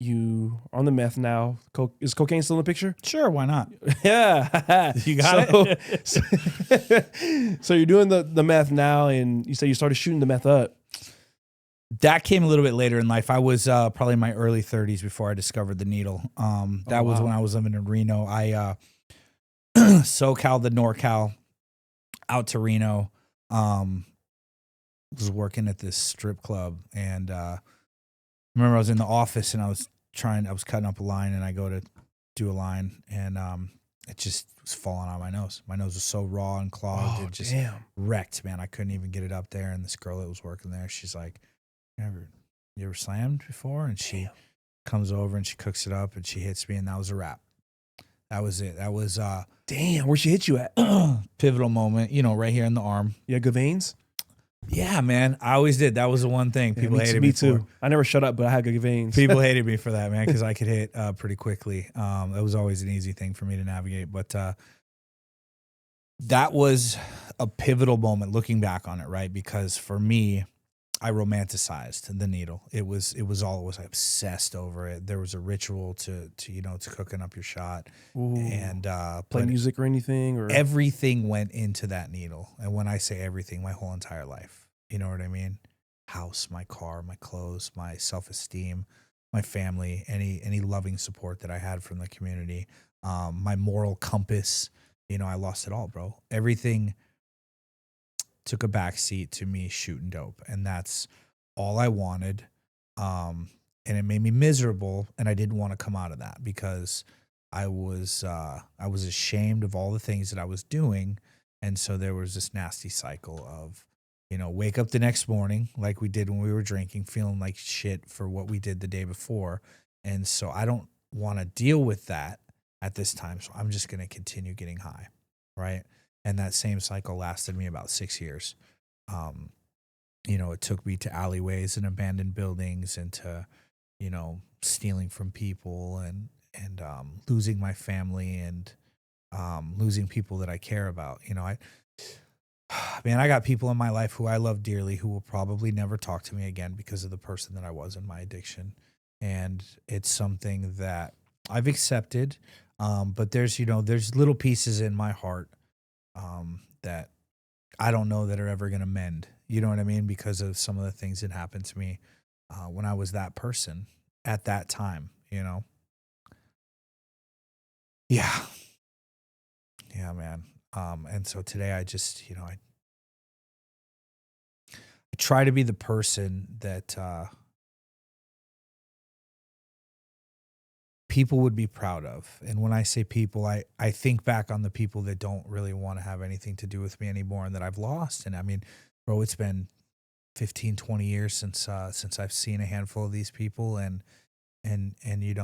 You are on the meth now. Is cocaine still in the picture? Sure, why not? Yeah, you got it. So you're doing the meth now, and you say you started shooting the meth up. That came a little bit later in life. I was probably in my early 30s before I discovered the needle. That was when I was living in Reno. I SoCal to NorCal, out to Reno. Was working at this strip club, and I remember I was in the office and I was cutting up a line, and I go to do a line, and it just was falling out of my nose. My nose was so raw and clogged. It just wrecked, man. I couldn't even get it up there. And this girl that was working there, she's like, you ever slammed before? And she comes over and she cooks it up and she hits me, and that was a wrap. That was it. That was damn, where'd she hit you at? Pivotal moment, right here in the arm. You had good veins? Yeah, man. I always did. That was the one thing people hated me too. for. I never shut up, but I had good veins. People hated me for that, man, because I could hit pretty quickly. It was always an easy thing for me to navigate. But that was a pivotal moment looking back on it, right? Because for me, I romanticized the needle. It was all it was. I obsessed over it. There was a ritual to cooking up your shot. Ooh. And play but music or anything, or everything went into that needle. And when I say everything, my whole entire life. You know what I mean? House, my car, my clothes, my self-esteem, my family, any loving support that I had from the community, my moral compass. I lost it all, bro. Everything took a backseat to me shooting dope, and that's all I wanted. And it made me miserable, and I didn't want to come out of that because I was ashamed of all the things that I was doing, and so there was this nasty cycle of, wake up the next morning like we did when we were drinking, feeling like shit for what we did the day before, and so I don't want to deal with that at this time, so I'm just going to continue getting high, right? And that same cycle lasted me about 6 years. It took me to alleyways and abandoned buildings and to, stealing from people and losing my family and losing people that I care about. I got people in my life who I love dearly who will probably never talk to me again because of the person that I was in my addiction. And it's something that I've accepted. But there's little pieces in my heart that I don't know that are ever going to mend. You know what I mean? Because of some of the things that happened to me when I was that person at that time, Yeah. Yeah, man. And so today I just, I try to be the person that people would be proud of. And when I say people, I think back on the people that don't really want to have anything to do with me anymore and that I've lost. And I mean, bro, it's been 15, 20 years since I've seen a handful of these people. And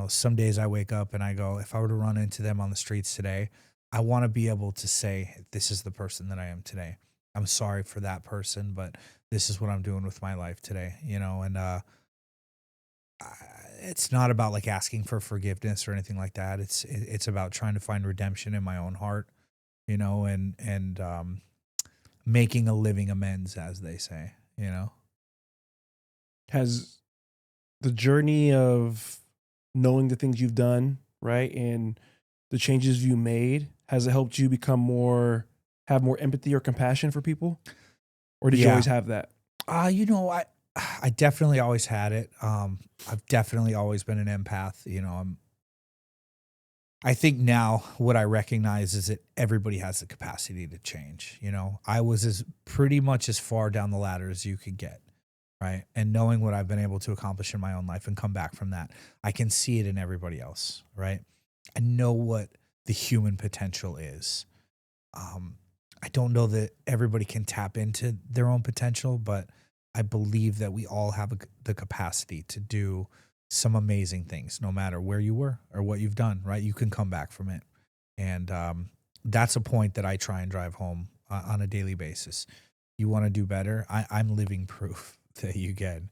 some days I wake up and I go, if I were to run into them on the streets today, I want to be able to say, this is the person that I am today. I'm sorry for that person, but this is what I'm doing with my life today, and it's not about like asking for forgiveness or anything like that. It's about trying to find redemption in my own heart, and making a living amends, as they say, Has the journey of knowing the things you've done, right, and the changes you made, has it helped you have more empathy or compassion for people? Or did you always have that? I definitely always had it. I've definitely always been an empath. I think now what I recognize is that everybody has the capacity to change. I was pretty much as far down the ladder as you could get, right? And knowing what I've been able to accomplish in my own life and come back from that, I can see it in everybody else, right? I know what the human potential is. I don't know that everybody can tap into their own potential, but I believe that we all have the capacity to do some amazing things, no matter where you were or what you've done, right? You can come back from it. And that's a point that I try and drive home on a daily basis. You want to do better? I'm living proof that you can,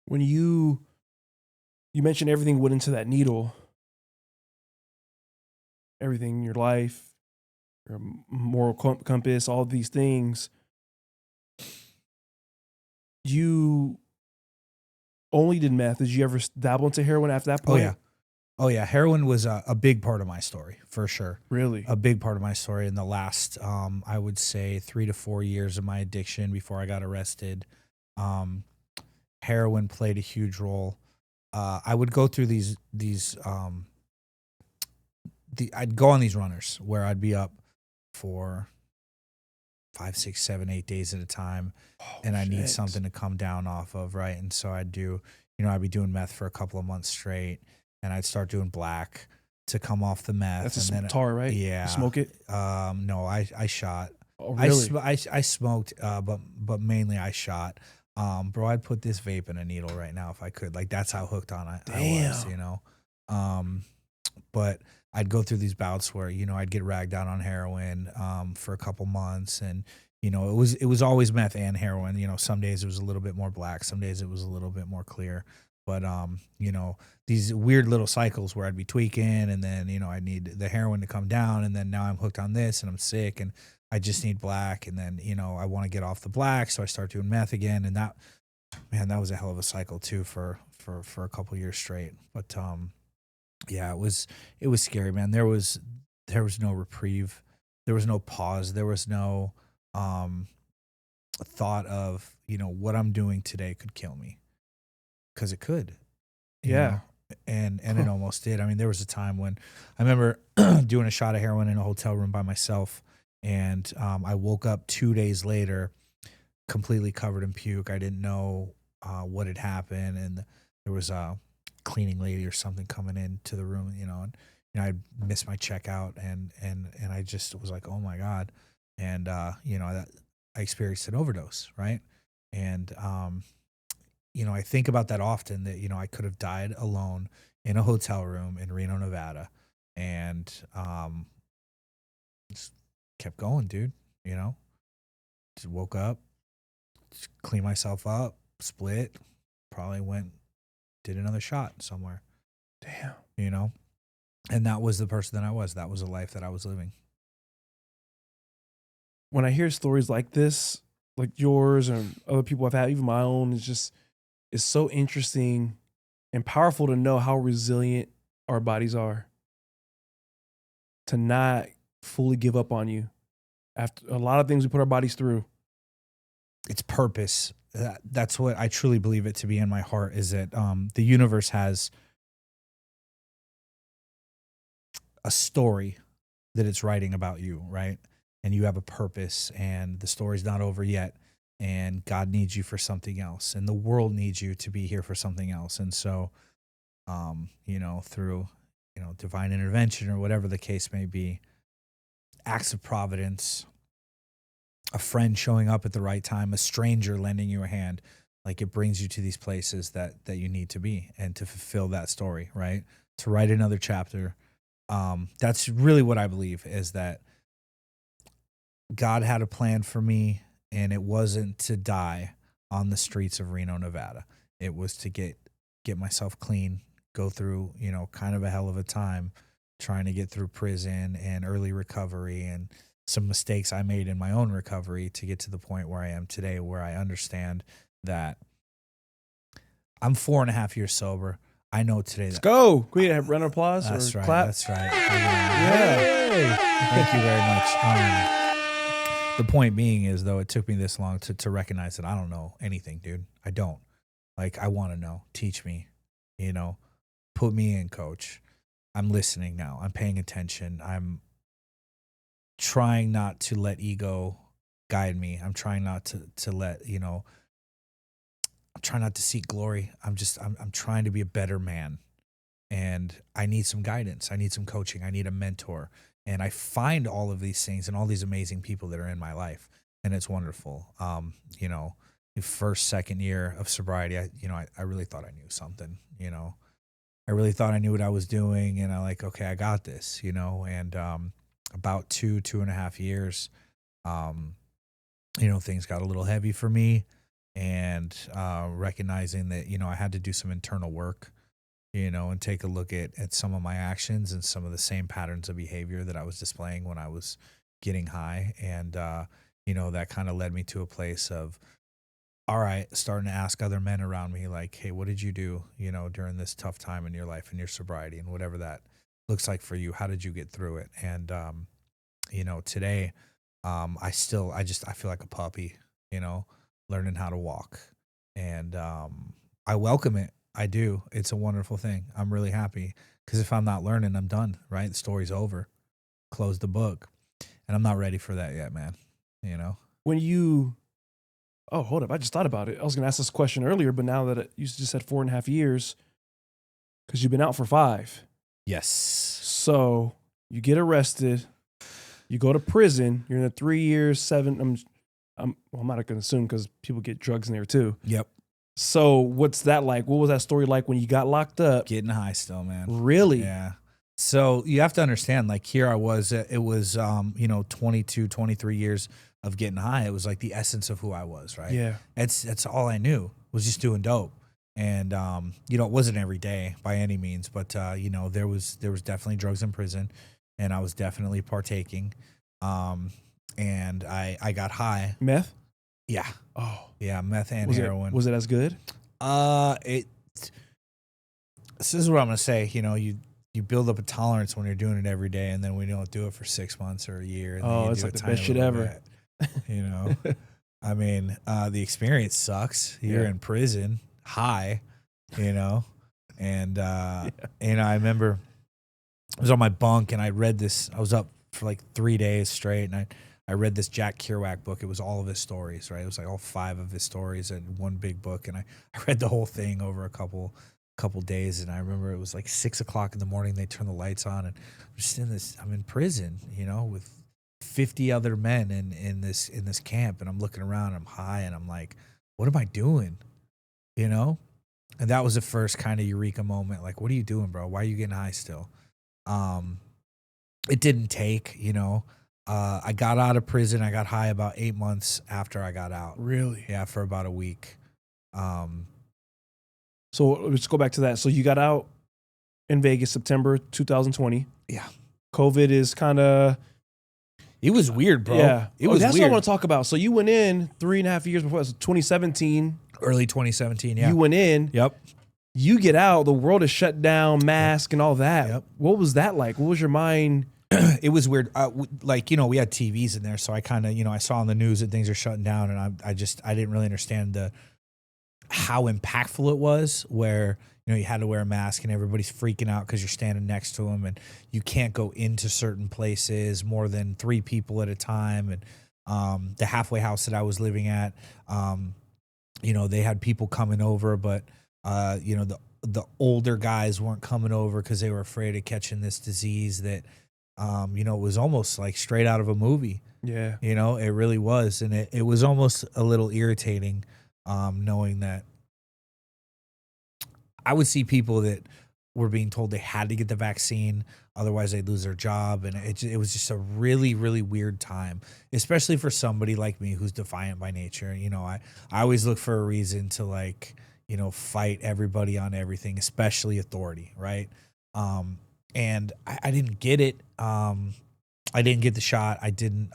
When you mentioned everything went into that needle, everything in your life, your moral compass, all these things, you only did meth. Did you ever dabble into heroin after that point? Oh yeah. Heroin was a big part of my story, for sure. Really? A big part of my story in the last, I would say 3 to 4 years of my addiction before I got arrested. Heroin played a huge role. I would go through I'd go on these runners where I'd be up for 5, 6, 7, 8 days at a time. And I need something to come down off of, right? And so I'd do, I'd be doing meth for a couple of months straight, and I'd start doing black to come off the meth. That's a tar, right? Yeah. You smoke it? No, I shot. Oh, really? I smoked, but mainly I shot. Bro, I'd put this vape in a needle right now if I could. Like, that's how hooked on I was, But I'd go through these bouts where, I'd get ragged out on heroin for a couple months, and, it was always meth and heroin. Some days it was a little bit more black, some days it was a little bit more clear. But these weird little cycles where I'd be tweaking, and then I need the heroin to come down, and then now I'm hooked on this, and I'm sick, and I just need black, and then I want to get off the black, so I start doing meth again, and that was a hell of a cycle too for a couple years straight. But yeah, it was scary, man. There was no reprieve, there was no pause, there was no thought of what I'm doing today could kill me, because it could. Yeah. And it almost did. I mean, there was a time when I remember doing a shot of heroin in a hotel room by myself, and I woke up 2 days later completely covered in puke. I didn't know what had happened, and there was a cleaning lady or something coming into the room, and I missed my checkout, and I just was like, oh my God. And I experienced an overdose, right? And I think about that often, that I could have died alone in a hotel room in Reno, Nevada, and just kept going, dude. Just woke up, just cleaned myself up, split, probably did another shot somewhere. Damn. And that was the person that I was. That was the life that I was living. When I hear stories like this, like yours and other people I've had, even my own, it's so interesting and powerful to know how resilient our bodies are, to not fully give up on you after a lot of things we put our bodies through. It's purpose. That's what I truly believe it to be in my heart, is that the universe has a story that it's writing about you, right? And you have a purpose, and the story's not over yet, and God needs you for something else, and the world needs you to be here for something else. And so, through, divine intervention or whatever the case may be, acts of providence, a friend showing up at the right time, a stranger lending you a hand, like, it brings you to these places that you need to be, and to fulfill that story, right? To write another chapter. That's really what I believe, is that God had a plan for me, and it wasn't to die on the streets of Reno, Nevada. It was to get myself clean, go through, kind of a hell of a time trying to get through prison and early recovery, and some mistakes I made in my own recovery, to get to the point where I am today, where I understand that I'm 4.5 years sober. I know today. Let's go. Can we have round of applause? That's or right. clap? That's right. Yeah. Thank you very much. The point being is, though, it took me this long to recognize that I don't know anything, dude. I don't. Like, I want to know. Teach me. Put me in, coach. I'm listening now. I'm paying attention. I'm trying not to let ego guide me. I'm trying not to let, I'm trying not to seek glory. I'm trying to be a better man. And I need some guidance. I need some coaching. I need a mentor. And I find all of these things and all these amazing people that are in my life. And it's wonderful. The first, second year of sobriety, I really thought I knew something, I really thought I knew what I was doing. And okay, I got this, and about 2.5 years, things got a little heavy for me, and recognizing that, I had to do some internal work, and take a look at some of my actions and some of the same patterns of behavior that I was displaying when I was getting high. And, that kind of led me to a place of, all right, starting to ask other men around me, like, hey, what did you do, during this tough time in your life and your sobriety, and whatever that looks like for you? How did you get through it? And, today, I feel like a puppy, learning how to walk, and I welcome it. I do. It's a wonderful thing. I'm really happy, because if I'm not learning, I'm done, right? The story's over. Close the book. And I'm not ready for that yet, man. When you, oh, hold up. I just thought about it. I was going to ask this question earlier, but now that you just said 4.5 years, because you've been out for 5. Yes. So you get arrested, you go to prison, you're in a 3 years, 7, I'm not going to assume, because people get drugs in there too. Yep. So what's that like? What was that story like when you got locked up? Getting high still, man. Really? Yeah. So you have to understand, like here I was, it was, 22, 23 years of getting high. It was like the essence of who I was, right? Yeah. That's all I knew was just doing dope. And, it wasn't every day by any means, but, there was definitely drugs in prison and I was definitely partaking. And I got high. Meth? Yeah. Oh. Yeah. Meth and Was heroin. Was it as good? This is what I'm going to say. You build up a tolerance when you're doing it every day, and then we don't do it for 6 months or a year. And then you It's do like a the best tiny shit little ever. bit, I mean, the experience sucks. You're in prison, high, and, I remember I was on my bunk and I read this. I was up for like 3 days straight, and I read this Jack Kerouac book. It was all of his stories, right? It was like all 5 of his stories in one big book, and I read the whole thing over a couple days. And I remember it was like 6 o'clock in the morning. They turned the lights on, and I'm in prison, with 50 other men in this camp, and I'm looking around. And I'm high, and I'm like, what am I doing? And that was the first kind of eureka moment. Like, what are you doing, bro? Why are you getting high still? It didn't take, I got out of prison. I got high about 8 months after I got out. Really? Yeah, for about a week. So let's go back to that. So you got out in Vegas, September 2020. Yeah. COVID is kind of... It was weird, bro. Yeah. It was that's weird. what I want to talk about. So you went in 3.5 years before. So 2017. Early 2017, yeah. You went in. Yep. You get out. The world is shut down, mask and all that. Yep. What was that like? What was your mind... It was weird. We had TVs in there, so I kind of, I saw on the news that things are shutting down, and I didn't really understand how impactful it was. Where you had to wear a mask, and everybody's freaking out because you're standing next to them, and you can't go into certain places more than 3 people at a time. And the halfway house that I was living at, they had people coming over, but the older guys weren't coming over because they were afraid of catching this disease that. It was almost like straight out of a movie. Yeah. It really was. And it was almost a little irritating knowing that I would see people that were being told they had to get the vaccine, otherwise they'd lose their job. And it was just a really, really weird time, especially for somebody like me who's defiant by nature. I always look for a reason to fight everybody on everything, especially authority, right? And I didn't get it. I didn't get the shot. I didn't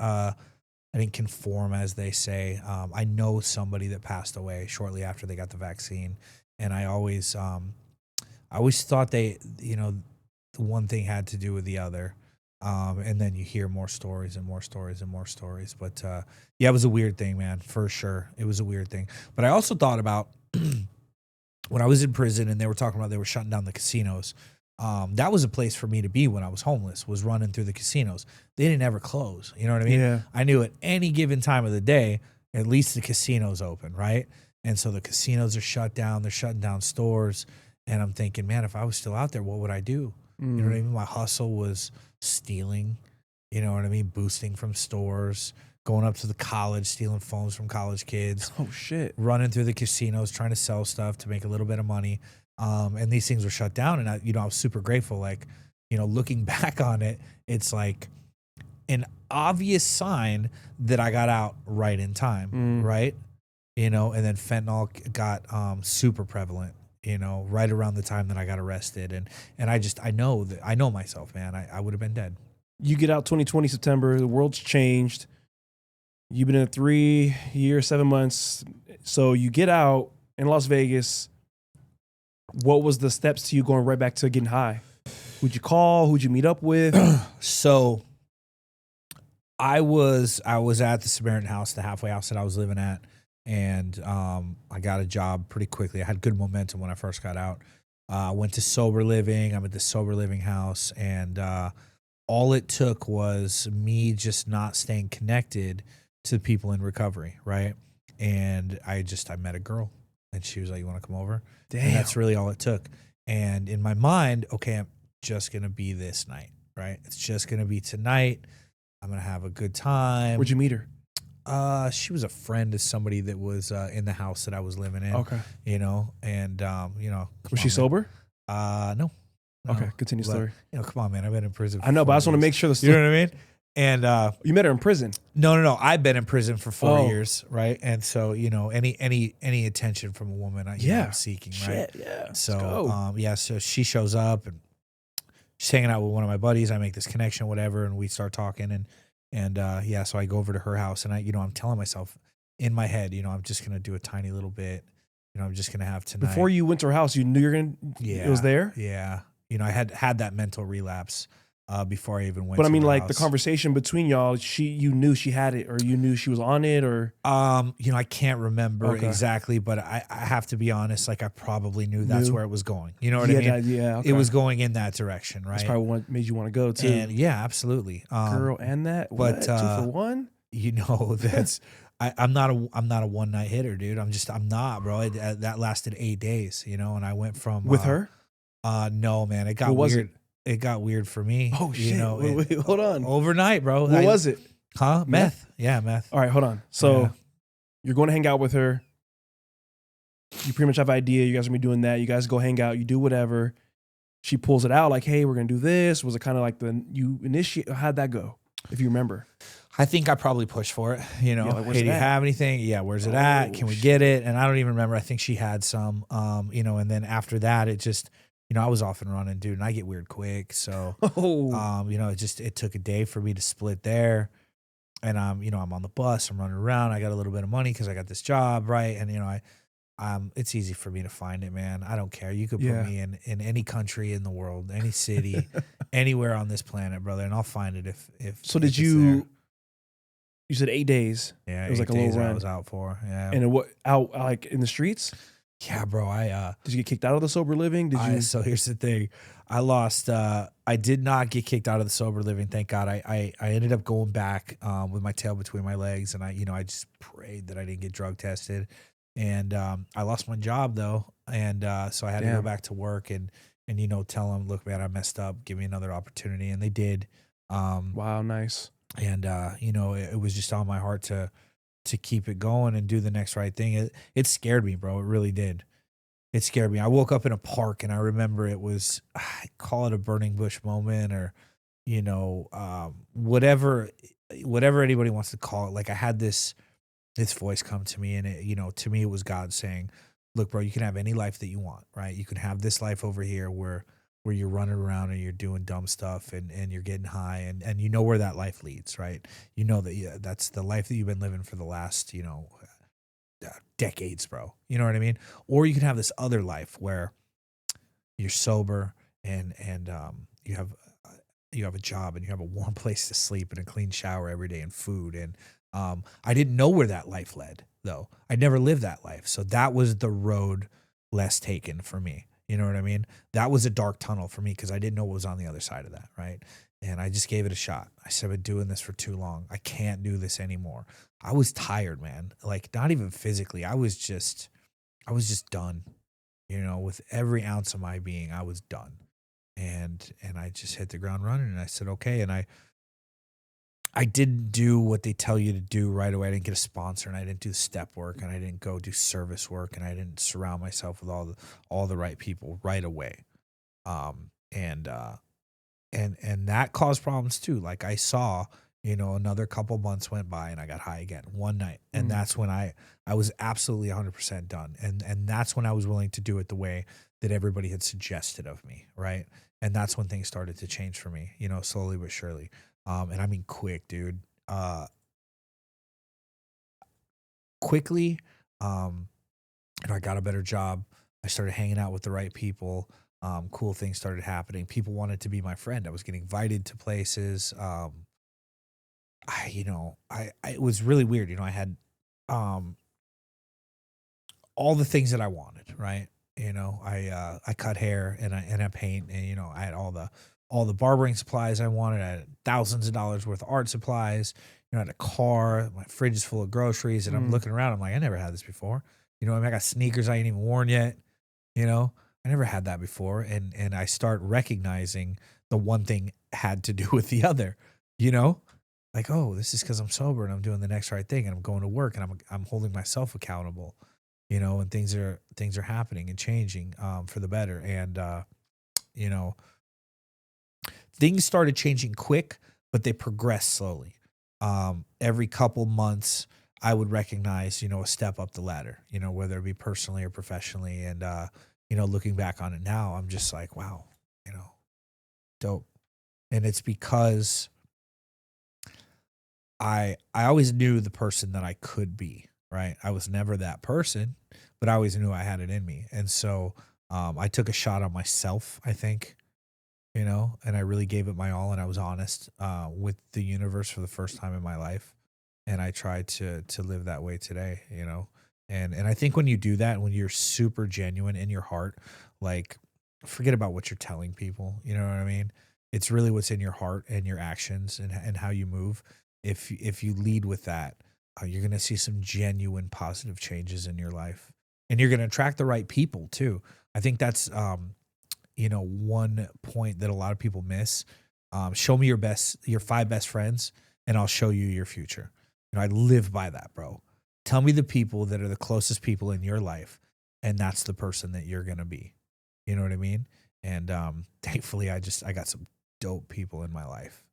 conform, as they say. I know somebody that passed away shortly after they got the vaccine, and I always thought the one thing had to do with the other. And then you hear more stories and more stories and more stories. But it was a weird thing, man, for sure. It was a weird thing. But I also thought about when I was in prison and they were talking about they were shutting down the casinos. That was a place for me to be when I was homeless, was running through the casinos. They didn't ever close. You know what I mean? Yeah. I knew at any given time of the day, at least the casino's open, right? And so the casinos are shut down. They're shutting down stores. And I'm thinking, man, if I was still out there, what would I do? You know what I mean? My hustle was stealing, you know what I mean? Boosting from stores, going up to the college, stealing phones from college kids. Oh, shit. Running through the casinos, trying to sell stuff to make a little bit of money. And these things were shut down. And I was super grateful. Like, looking back on it, it's like an obvious sign that I got out right in time, right? And then fentanyl got super prevalent, right around the time that I got arrested. And I know myself, man. I would have been dead. You get out 2020 September, the world's changed. You've been in 3 years, 7 months. So you get out in Las Vegas. What was the steps to you going right back to getting high? Who'd you call? Who'd you meet up with? So I was at the Samaritan house, the halfway house that I was living at. And I got a job pretty quickly. I had good momentum when I first got out. Went to sober living. I'm at the sober living house. And all it took was me just not staying connected to people in recovery, right? And I met a girl. And she was like, you want to come over? Damn. And that's really all it took. And in my mind, okay, I'm just going to be this night, right? It's just going to be tonight. I'm going to have a good time. Where'd you meet her? She was a friend of somebody that was in the house that I was living in. Okay. And Was she sober? No. No. Okay, continue But, story. come on, man. I've been in prison for I know, but 4 I just want to years. make sure the You story. know what I mean? And You met her in prison. no. I've been in prison for 4 Oh. years, right? And so, any attention from a woman, I'm seeking, right? Shit, yeah. Let's So, go. so she shows up and she's hanging out with one of my buddies. I make this connection, whatever, and we start talking. And so I go over to her house, and I'm telling myself in my head, I'm just gonna do a tiny little bit. I'm just gonna have tonight. Before you went to her house, you knew you're gonna. Yeah, it was there. Yeah, I had that mental relapse before I even went. But I to mean, her like house. the conversation between y'all, you knew she had it, or you knew she was on it, or I can't remember Okay. exactly, but I have to be honest. Like I probably knew that's where it was going. You know what I mean? Yeah, okay. It was going in that direction, right? That's probably what made you want to go too. And yeah, absolutely. Girl, and that. but, What? 2 for 1. That's I'm not a one night hitter, dude. I'm not, bro. That lasted 8 days, and I went from With her? No, man. It got What was weird. It got weird for me. Oh shit! Wait, it- hold on. Overnight, bro. What was it? Huh? Meth. Yeah, meth. All right, hold on. So Yeah. you're going to hang out with her. You pretty much have an idea. You guys are gonna be doing that. You guys go hang out. You do whatever. She pulls it out like, "Hey, we're gonna do this." Was it kind of like you initiate? How'd that go? If you remember. I think I probably pushed for it. like, where's Hey, it do you at? have anything? Yeah, where's it at? Oh, Can we get it? And I don't even remember. I think she had some. And then after that, it just, I was off and running, dude. And I get weird quick, so Oh, it took a day for me to split there. And I'm on the bus. I'm running around. I got a little bit of money because I got this job, right? And it's easy for me to find it, man. I don't care. You could put Yeah. me in any country in the world, any city, anywhere on this planet, brother, and I'll find it if. so if did it's you? there. You said 8 days. Yeah, It was like a 8 little days I run. was out for. Yeah, And what out like in the streets? yeah, bro. Did you get kicked out of the sober living? Did you? So here's the thing. I lost. I did not get kicked out of the sober living. Thank God. I ended up going back with my tail between my legs, and I just prayed that I didn't get drug tested. And I lost my job though, and so I had to go Damn. back to work and tell them, look, man, I messed up. Give me another opportunity, and they did. Wow, nice. And it was just on my heart to keep it going and do the next right thing. It scared me, bro. It really did. It scared me. I woke up in a park and I remember it was, I call it a burning bush moment, or whatever anybody wants to call it. Like I had this voice come to me, and it, to me it was God saying, look, bro, you can have any life that you want, right? You can have this life over here where you're running around and you're doing dumb stuff and you're getting high, and you know where that life leads, right? You know that that's the life that you've been living for the last, decades, bro. You know what I mean? Or you can have this other life where you're sober and you have a job and you have a warm place to sleep and a clean shower every day and food. And I didn't know where that life led, though. I never lived that life. So that was the road less taken for me. You know what I mean? That was a dark tunnel for me because I didn't know what was on the other side of that, right? And I just gave it a shot. I said, I've been doing this for too long. I can't do this anymore. I was tired, man. Like, not even physically. I was just done. With every ounce of my being, I was done. And I just hit the ground running, and I said, okay. And I didn't do what they tell you to do right away. I didn't get a sponsor, and I didn't do the step work, and I didn't go do service work, and I didn't surround myself with all the right people right away. And that caused problems too. Like I saw, another couple months went by and I got high again one night. And that's when I was absolutely 100% done. And that's when I was willing to do it the way that everybody had suggested of me. Right. And that's when things started to change for me, slowly but surely. And I mean, quick, dude, quickly. I got a better job. I started hanging out with the right people. Cool things started happening. People wanted to be my friend. I was getting invited to places. It was really weird. I had all the things that I wanted, right? I cut hair and I paint, and I had all the barbering supplies I wanted. I had thousands of dollars worth of art supplies. I had a car. My fridge is full of groceries, and I'm looking around. I'm like, I never had this before. I got sneakers I ain't even worn yet. I never had that before. And I start recognizing the one thing had to do with the other, like, oh, this is because I'm sober and I'm doing the next right thing and I'm going to work and I'm holding myself accountable, and things are happening and changing, for the better. And, things started changing quick, but they progressed slowly. Every couple months, I would recognize, a step up the ladder, whether it be personally or professionally. And, looking back on it now, I'm just like, wow, dope. And it's because I always knew the person that I could be, right? I was never that person, but I always knew I had it in me. And so I took a shot on myself, I think, and I really gave it my all, and I was honest with the universe for the first time in my life. And I tried to live that way today, And I think when you do that, when you're super genuine in your heart, like, forget about what you're telling people, you know what I mean? It's really what's in your heart and your actions and how you move. If you lead with that, you're going to see some genuine positive changes in your life, and you're going to attract the right people too. I think that's, one point that a lot of people miss. Show me your 5 best friends, and I'll show you your future. I live by that, bro. Tell me the people that are the closest people in your life, and that's the person that you're going to be. You know what I mean? And thankfully, I got some dope people in my life,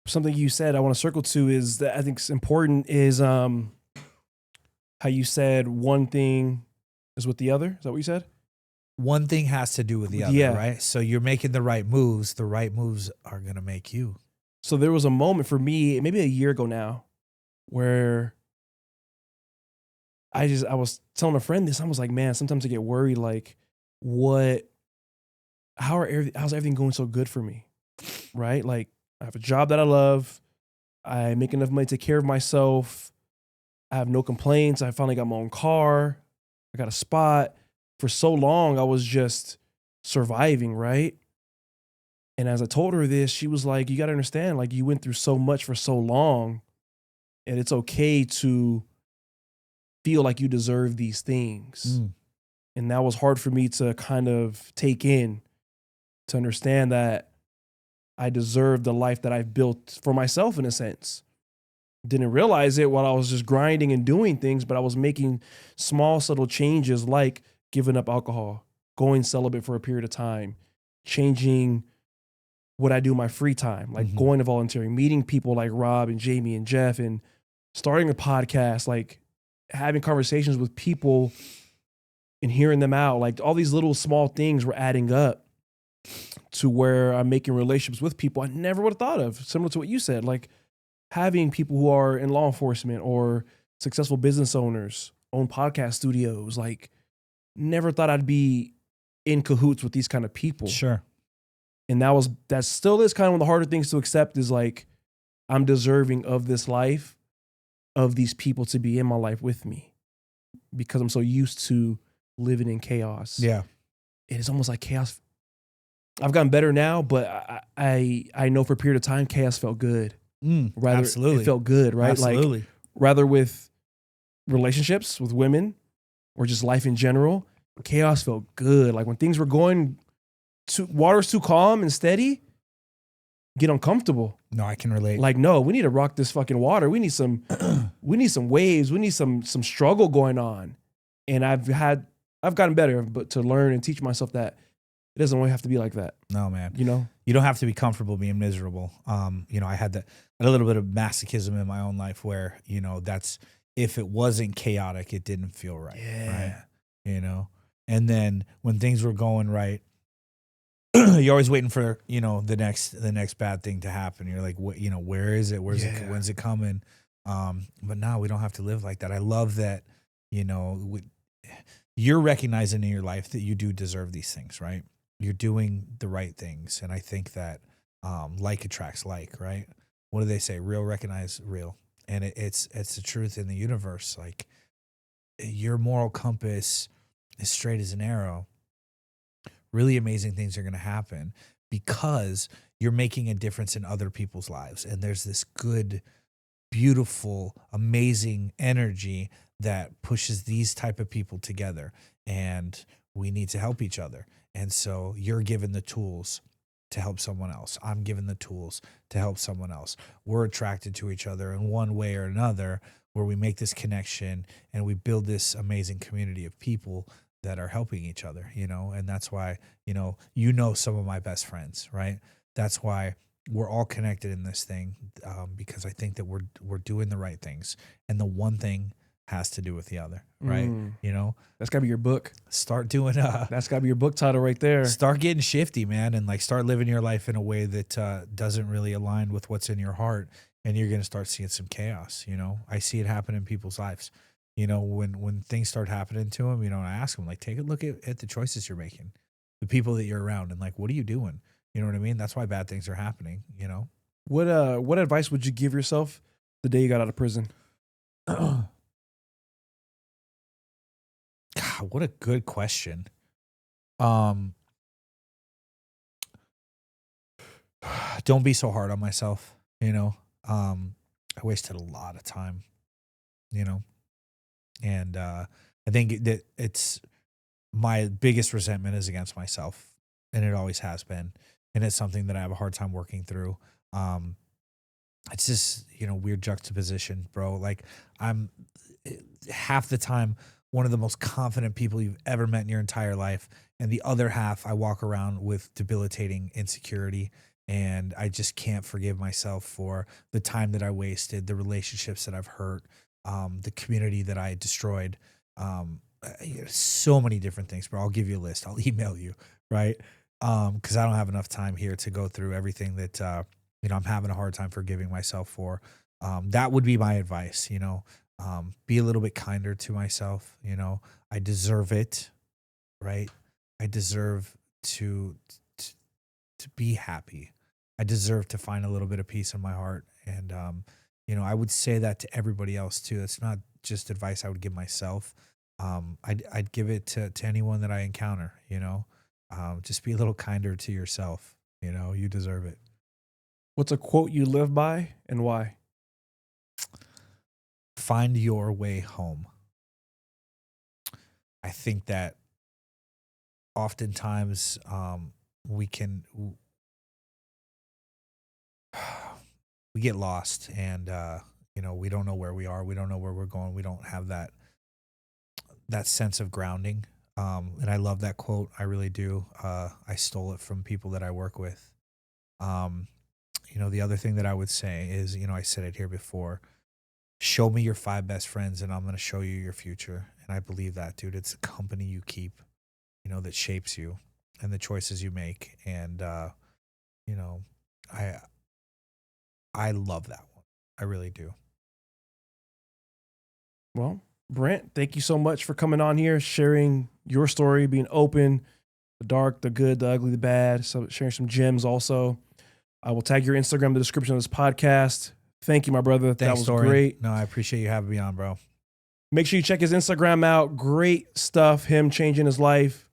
Something you said I want to circle to is that I think is important is how you said one thing is with the other. Is that what you said? One thing has to do with the other, right? So you're making the right moves. The right moves are going to make you. So there was a moment for me, maybe a year ago now, where I was telling a friend this. I was like, man, sometimes I get worried, like, how's everything going so good for me? Right? Like, I have a job that I love. I make enough money to take care of myself. I have no complaints. I finally got my own car. I got a spot. For so long, I was just surviving, right? And as I told her this, she was like, you got to understand, like, you went through so much for so long, and it's okay to feel like you deserve these things. And that was hard for me to kind of take in, to understand that I deserve the life that I've built for myself, in a sense. Didn't realize it while I was just grinding and doing things, but I was making small, subtle changes, like giving up alcohol, going celibate for a period of time, changing what I do in my free time, like going to volunteering, meeting people like Rob and Jamie and Jeff, and starting a podcast, like having conversations with people and hearing them out. Like, all these little small things were adding up to where I'm making relationships with people I never would have thought of, similar to what you said, like having people who are in law enforcement or successful business owners, own podcast studios. Like, never thought I'd be in cahoots with these kind of people. Sure. And that still is kind of one of the harder things to accept, is like, I'm deserving of this life, of these people to be in my life with me, because I'm so used to living in chaos. Yeah. It is almost like chaos. I've gotten better now, but I know for a period of time, chaos felt good. Absolutely. It felt good, right? Absolutely. Like, rather with relationships with women or just life in general, chaos felt good. Like, when things were going water's too calm and steady, get uncomfortable. No, I can relate. Like, no, we need to rock this fucking water. We need some waves. We need some struggle going on. And I've gotten better, but to learn and teach myself that it doesn't always have to be like that. No, man. You don't have to be comfortable being miserable. I had a little bit of masochism in my own life where, that's, if it wasn't chaotic, it didn't feel right. Yeah. Right. And then when things were going right, you're always waiting for, the next bad thing to happen. You're like, what, where is it? When's it coming? But now we don't have to live like that. I love that, you're recognizing in your life that you do deserve these things, right? You're doing the right things. And I think that like attracts like, right? What do they say? Real recognize real. And it's the truth in the universe. Like, your moral compass is straight as an arrow. Really amazing things are going to happen because you're making a difference in other people's lives. And there's this good, beautiful, amazing energy that pushes these type of people together. And we need to help each other. And so you're given the tools to help someone else. I'm given the tools to help someone else. We're attracted to each other in one way or another, where we make this connection and we build this amazing community of people that are helping each other, and that's why, some of my best friends, right? That's why we're all connected in this thing, because I think that we're doing the right things, and the one thing has to do with the other, right? That's gotta be your book. Start doing That's gotta be your book title right there. start getting shifty, man, and like start living your life in a way that doesn't really align with what's in your heart, and you're gonna start seeing some chaos. I see it happen in people's lives. When things start happening to them, I ask them, like, take a look at the choices you're making, the people that you're around, and like, what are you doing? You know what I mean? That's why bad things are happening. What advice would you give yourself the day you got out of prison? God, what a good question. Don't be so hard on myself. I wasted a lot of time, and I think that it's my biggest resentment is against myself, and it always has been, and it's something that I have a hard time working through. It's just, weird juxtaposition, bro. Like, I'm half the time one of the most confident people you've ever met in your entire life, and the other half I walk around with debilitating insecurity, and I just can't forgive myself for the time that I wasted, the relationships that I've hurt, the community that I destroyed, so many different things, bro. I'll give you a list. I'll email you, right? Because I don't have enough time here to go through everything that I'm having a hard time forgiving myself for. That would be my advice. Be a little bit kinder to myself. I deserve it, right? I deserve to be happy. I deserve to find a little bit of peace in my heart, and I would say that to everybody else too. It's not just advice I would give myself. I'd give it to anyone that I encounter. Just be a little kinder to yourself. You deserve it. What's a quote you live by and why? Find your way home. I think that oftentimes we get lost, and we don't know where we are. We don't know where we're going. We don't have that sense of grounding. And I love that quote. I really do. I stole it from people that I work with. The other thing that I would say is, I said it here before, show me your 5 best friends and I'm going to show you your future. And I believe that, dude. It's the company you keep, that shapes you and the choices you make. And, I love that one. I really do. Well, Brent, thank you so much for coming on here, sharing your story, being open, the dark, the good, the ugly, the bad, so sharing some gems also. I will tag your Instagram in the description of this podcast. Thank you, my brother. Thanks, that was Dorian. great. No, I appreciate you having me on, bro. Make sure you check his Instagram out. Great stuff. Him changing his life,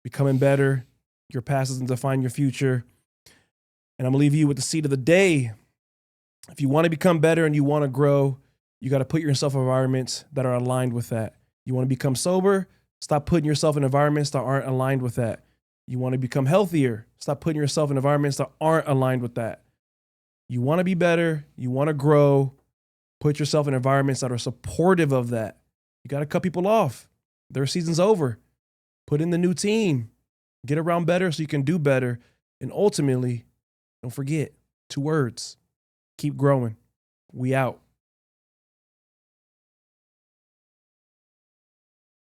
becoming better. Your past doesn't define your future. And I'm going to leave you with the seed of the day. If you want to become better and you want to grow, you got to put yourself in environments that are aligned with that. You want to become sober? Stop putting yourself in environments that aren't aligned with that. You want to become healthier? Stop putting yourself in environments that aren't aligned with that. You want to be better? You want to grow? Put yourself in environments that are supportive of that. You got to cut people off. Their season's over. Put in the new team. Get around better so you can do better. And ultimately, don't forget 2 words. Keep growing. We out.